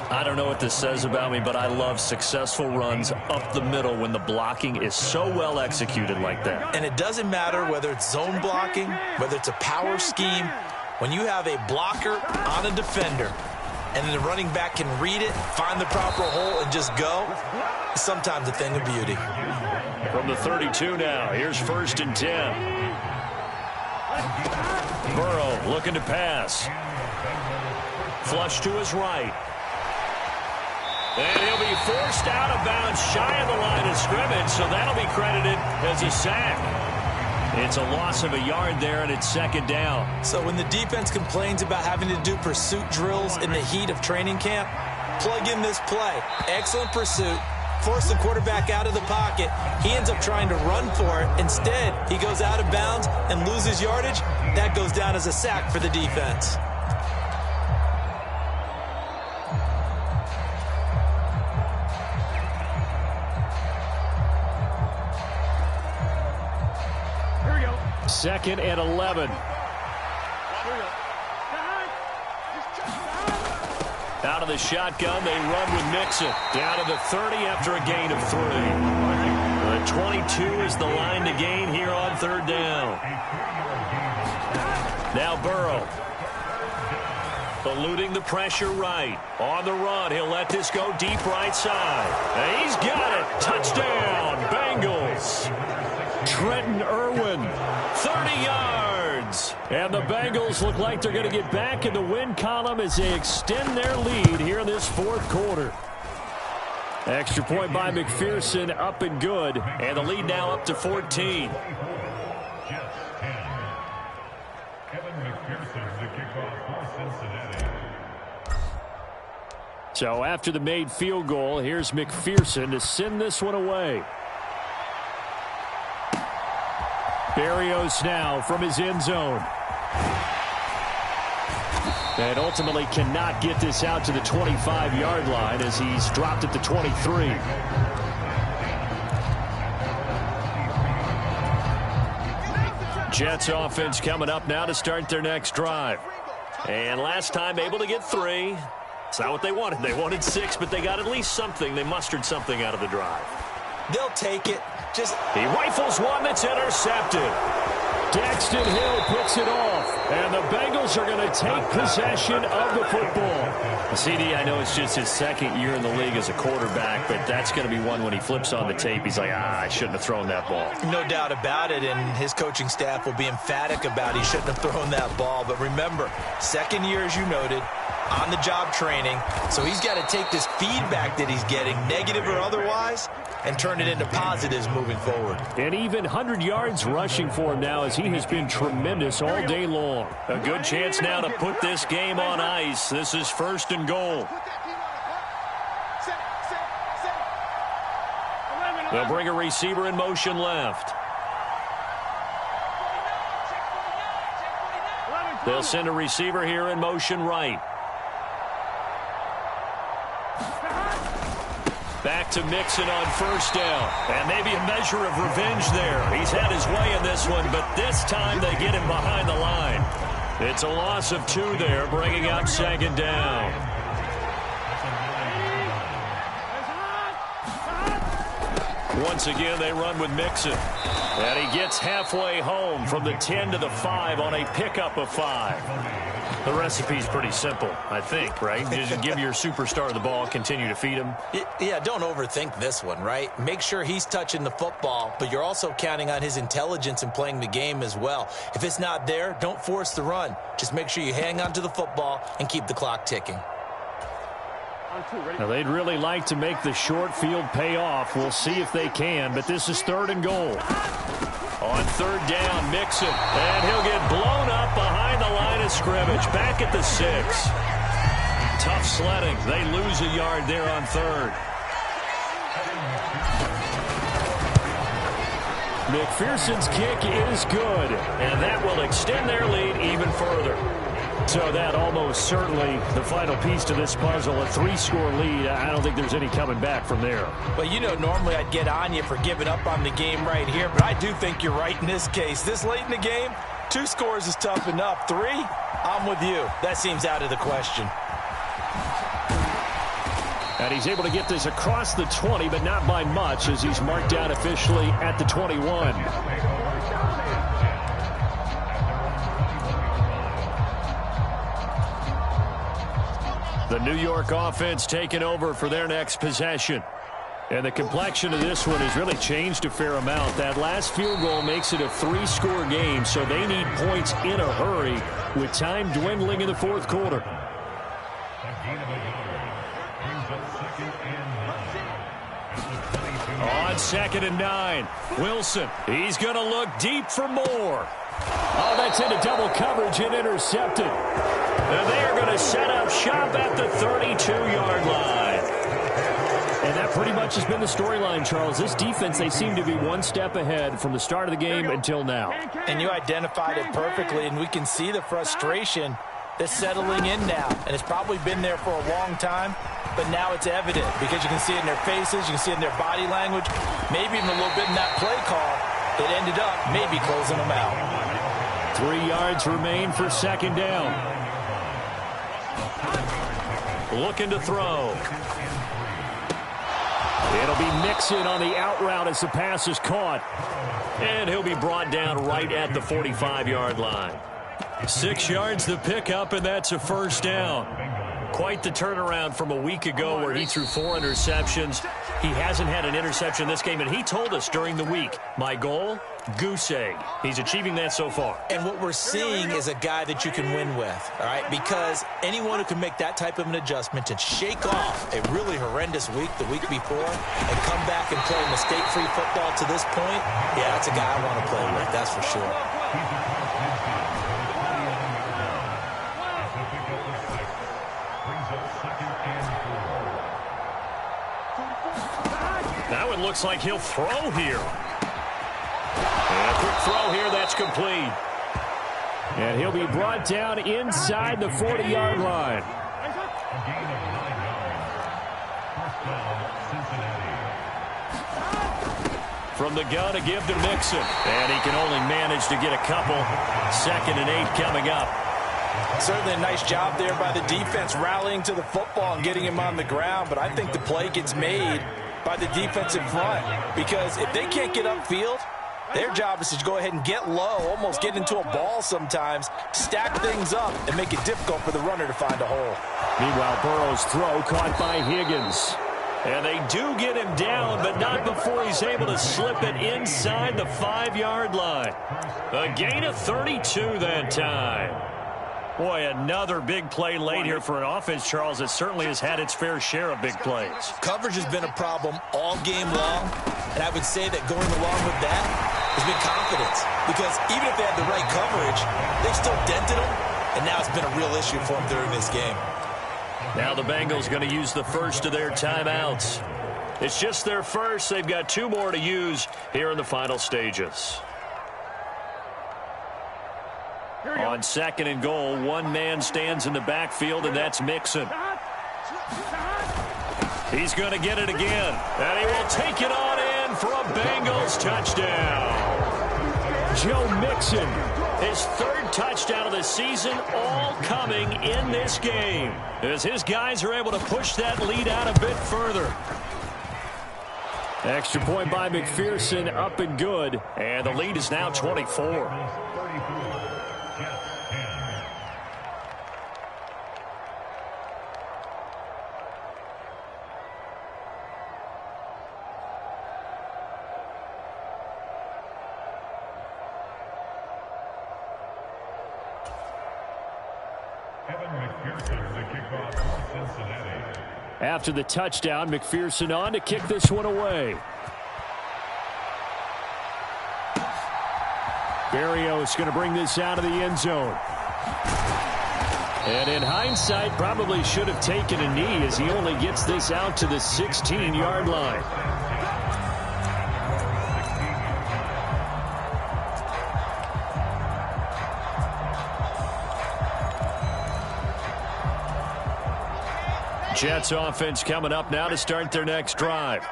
I don't know what this says about me, but I love successful runs up the middle when the blocking is so well executed like that. And it doesn't matter whether it's zone blocking, whether it's a power scheme. When you have a blocker on a defender and the running back can read it, find the proper hole, and just go, it's sometimes a thing of beauty. From the 32 now, here's 1st and 10. Burrow looking to pass. Flush to his right. And he'll be forced out of bounds shy of the line of scrimmage, so that'll be credited as a sack. It's a loss of a yard there, and it's second down. So when the defense complains about having to do pursuit drills in the heat of training camp, plug in this play. Excellent pursuit. Force the quarterback out of the pocket. He ends up trying to run for it. Instead, he goes out of bounds and loses yardage. That goes down as a sack for the defense. Second and 11. Out of the shotgun, they run with Mixon. Down to the 30 after a gain of 3. The 22 is the line to gain here on third down. Now Burrow. Eluding the pressure right. On the run, he'll let this go deep right side. And he's got it. Touchdown, Bengals. Trenton Irwin, 30 yards. And the Bengals look like they're going to get back in the win column as they extend their lead here in this fourth quarter. Extra point by McPherson, up and good. And the lead now up to 14. So after the made field goal, here's McPherson to send this one away. Berrios now from his end zone. And ultimately cannot get this out to the 25-yard line as he's dropped at the 23. Jets offense coming up now to start their next drive. And last time able to get 3. It's not what they wanted. They wanted 6, but they got at least something. They mustered something out of the drive. They'll take it. He rifles one that's intercepted. Daxton Hill picks it off. And the Bengals are going to take possession of the football. CD, I know it's just his second year in the league as a quarterback, but that's going to be one when he flips on the tape. He's like, I shouldn't have thrown that ball. No doubt about it, and his coaching staff will be emphatic about he shouldn't have thrown that ball. But remember, second year, as you noted, on-the-job training. So he's got to take this feedback that he's getting, negative or otherwise, and turn it into positives moving forward. And even 100 yards rushing for him now as he has been tremendous all day long. A good chance now to put this game on ice. This is first and goal. They'll bring a receiver in motion left. They'll send a receiver here in motion right. Back to Mixon on first down. And maybe a measure of revenge there. He's had his way in this one, but this time they get him behind the line. It's a loss of 2 there, bringing up second down. Once again, they run with Mixon. And he gets halfway home from the 10 to the 5 on a pickup of 5. The recipe's pretty simple, I think, right? You just give your superstar the ball, continue to feed him. Yeah, don't overthink this one, right? Make sure he's touching the football, but you're also counting on his intelligence in playing the game as well. If it's not there, don't force the run. Just make sure you hang on to the football and keep the clock ticking. Now, they'd really like to make the short field pay off. We'll see if they can, but this is third and goal. On third down, Mixon, and he'll get blown up behind the line of scrimmage, back at the 6. Tough sledding. They lose a yard there on third. McPherson's kick is good, and that will extend their lead even further. So that almost certainly the final piece to this puzzle, a 3-score lead. I don't think there's any coming back from there. Well, you know, normally I'd get on you for giving up on the game right here, but I do think you're right in this case. This late in the game, 2 scores is tough enough. 3, I'm with you. That seems out of the question. And he's able to get this across the 20, but not by much, as he's marked down officially at the 21. The New York offense taking over for their next possession. And the complexion of this one has really changed a fair amount. That last field goal makes it a 3-score game, so they need points in a hurry with time dwindling in the fourth quarter. On 2nd and 9, Wilson. He's going to look deep for more. Oh, that's into double coverage and intercepted. And they are going to set up shop at the 32-yard line. And that pretty much has been the storyline, Charles. This defense, they seem to be one step ahead from the start of the game until now. And you identified it perfectly, and we can see the frustration that's settling in now. And it's probably been there for a long time, but now it's evident because you can see it in their faces, you can see it in their body language, maybe even a little bit in that play call that ended up maybe closing them out. 3 yards remain for 2nd down. Looking to throw. It'll be Mixon on the out route as the pass is caught. And he'll be brought down right at the 45-yard line. 6 yards the pickup, and that's a 1st down. Quite the turnaround from a week ago where he threw 4 interceptions. He hasn't had an interception this game, and he told us during the week, my goal, goose egg. He's achieving that so far. And what we're seeing is a guy that you can win with, all right? Because anyone who can make that type of an adjustment and shake off a really horrendous week the week before and come back and play mistake-free football to this point, yeah, that's a guy I want to play with, that's for sure. Now it looks like he'll throw here. And a quick throw here, that's complete. And he'll be brought down inside the 40-yard line. From the gun, a give to Mixon. And he can only manage to get a couple. 2nd and 8 coming up. Certainly a nice job there by the defense rallying to the football and getting him on the ground, but I think the play gets made by the defensive front because if they can't get upfield, their job is to go ahead and get low, almost get into a ball sometimes, stack things up, and make it difficult for the runner to find a hole. Meanwhile, Burrow's throw caught by Higgins. And they do get him down, but not before he's able to slip it inside the 5-yard line. A gain of 32 that time. Boy, another big play late here for an offense, Charles, that certainly has had its fair share of big plays. Coverage has been a problem all game long, and I would say that going along with that has been confidence. Because even if they had the right coverage, they still dented them, and now it's been a real issue for them during this game. Now the Bengals going to use the first of their timeouts. It's just their first. They've got 2 more to use here in the final stages. On 2nd and goal, 1 man stands in the backfield, and that's Mixon. He's going to get it again, and he will take it on in for a Bengals touchdown. Joe Mixon, his 3rd touchdown of the season, all coming in this game, as his guys are able to push that lead out a bit further. Extra point by McPherson, up and good. And the lead is now 24. After the touchdown, McPherson on to kick this one away. Berrios going to bring this out of the end zone. And in hindsight, probably should have taken a knee as he only gets this out to the 16-yard line. Jets offense coming up now to start their next drive.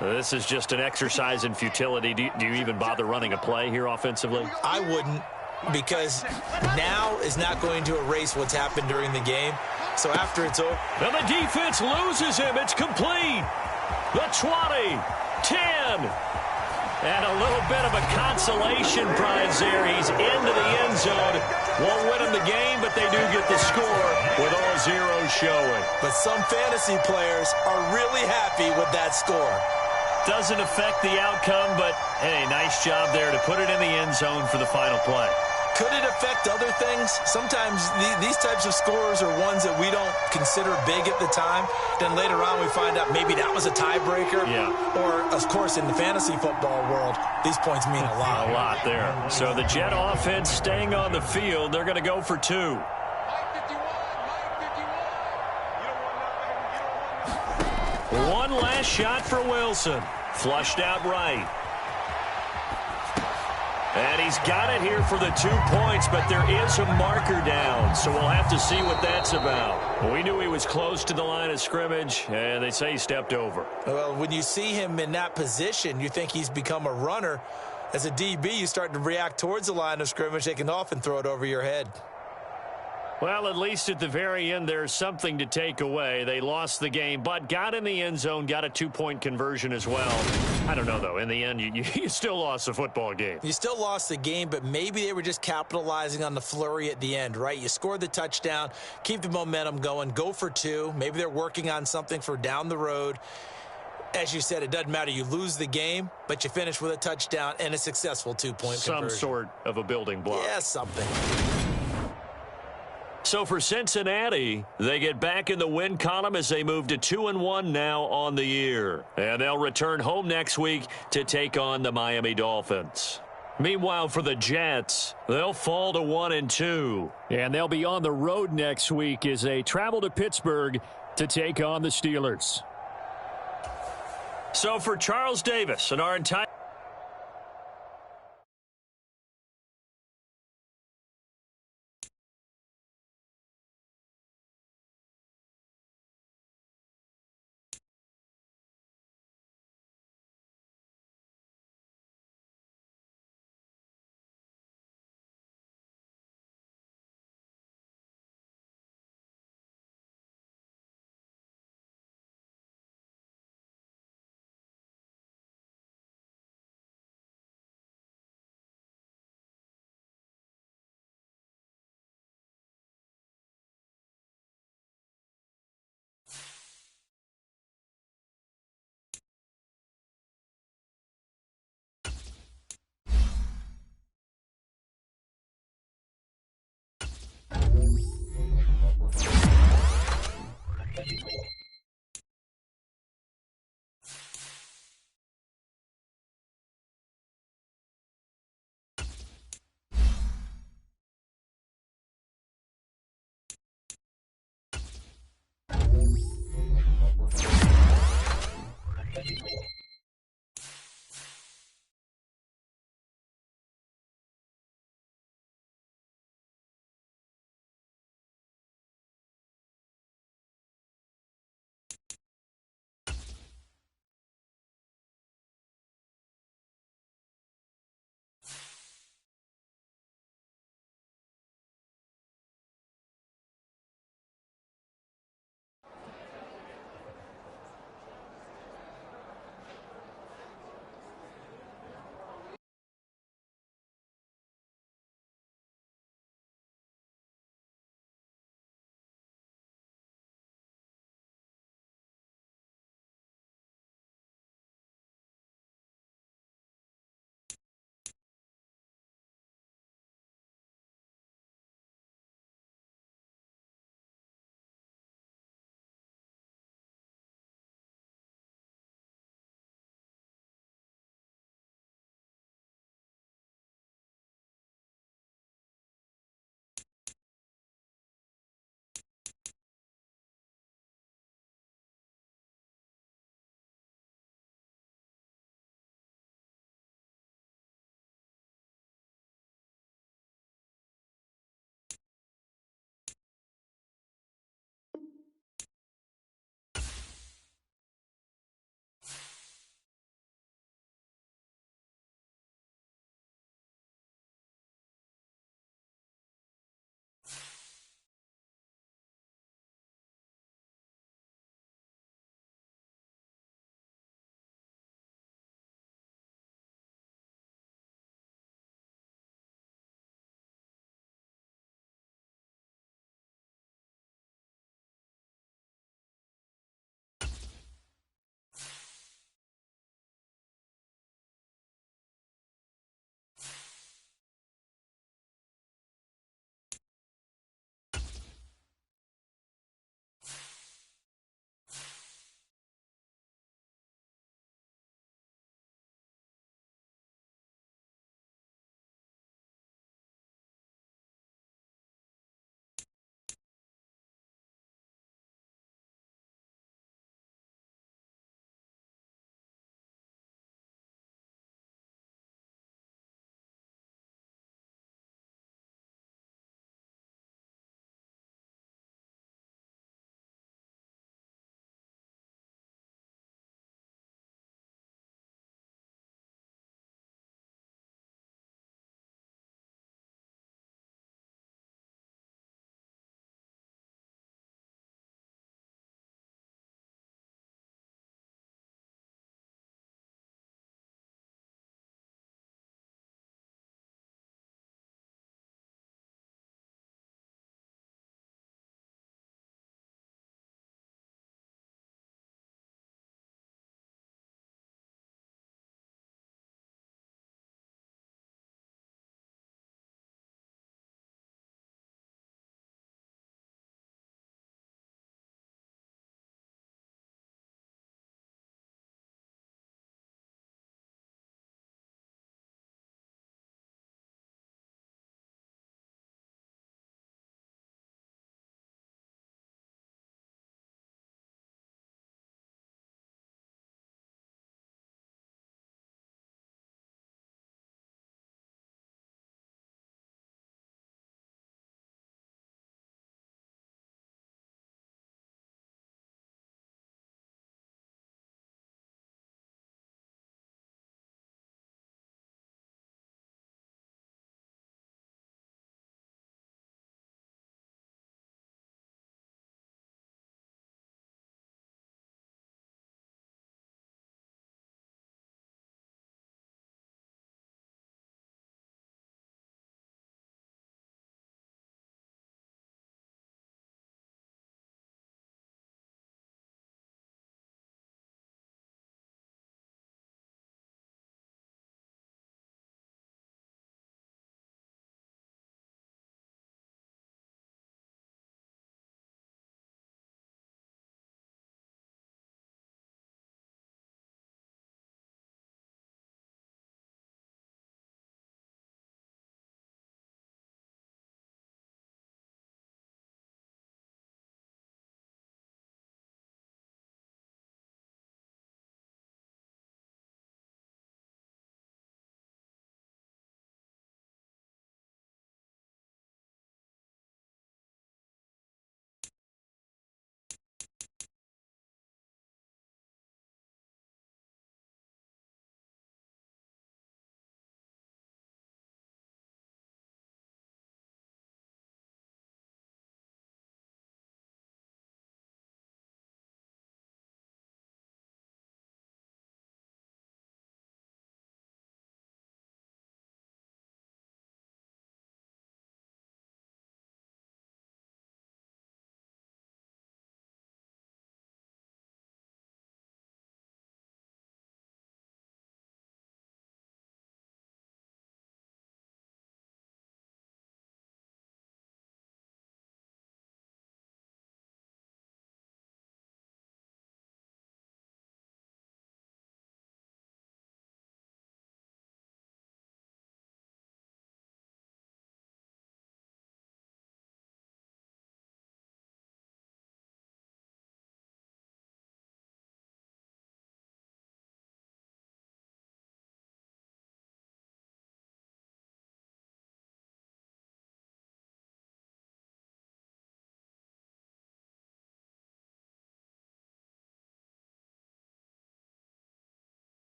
This is just an exercise in futility. Do you even bother running a play here offensively? I wouldn't, because now is not going to erase what's happened during the game. So after it's over. And the defense loses him. It's complete. The 20, 10. And a little bit of a consolation prize there. He's into the end zone. Won't win him the game, but they do get the score with all zeros showing. But some fantasy players are really happy with that score. Doesn't affect the outcome, but, hey, nice job there to put it in the end zone for the final play. Could it affect other things? Sometimes these types of scores are ones that we don't consider big at the time. Then later on we find out maybe that was a tiebreaker. Yeah. Or, of course, in the fantasy football world, these points mean a lot. A lot there. So the Jet offense staying on the field. They're going to go for 2. One last shot for Wilson. Flushed out right. And he's got it here for the 2 points, but there is a marker down, so we'll have to see what that's about. Well, we knew he was close to the line of scrimmage, and they say he stepped over. Well, when you see him in that position, you think he's become a runner. As a DB, you start to react towards the line of scrimmage. They can often throw it over your head. Well, at least at the very end, there's something to take away. They lost the game, but got in the end zone, got a 2-point conversion as well. I don't know, though. In the end, you still lost the football game. You still lost the game, but maybe they were just capitalizing on the flurry at the end, right? You scored the touchdown, keep the momentum going, go for 2. Maybe they're working on something for down the road. As you said, it doesn't matter. You lose the game, but you finish with a touchdown and a successful 2-point conversion. Some sort of a building block. Yeah, something. So for Cincinnati, they get back in the win column as they move to 2-1 now on the year. And they'll return home next week to take on the Miami Dolphins. Meanwhile, for the Jets, they'll fall to 1-2. And they'll be on the road next week as they travel to Pittsburgh to take on the Steelers. So for Charles Davis and our entire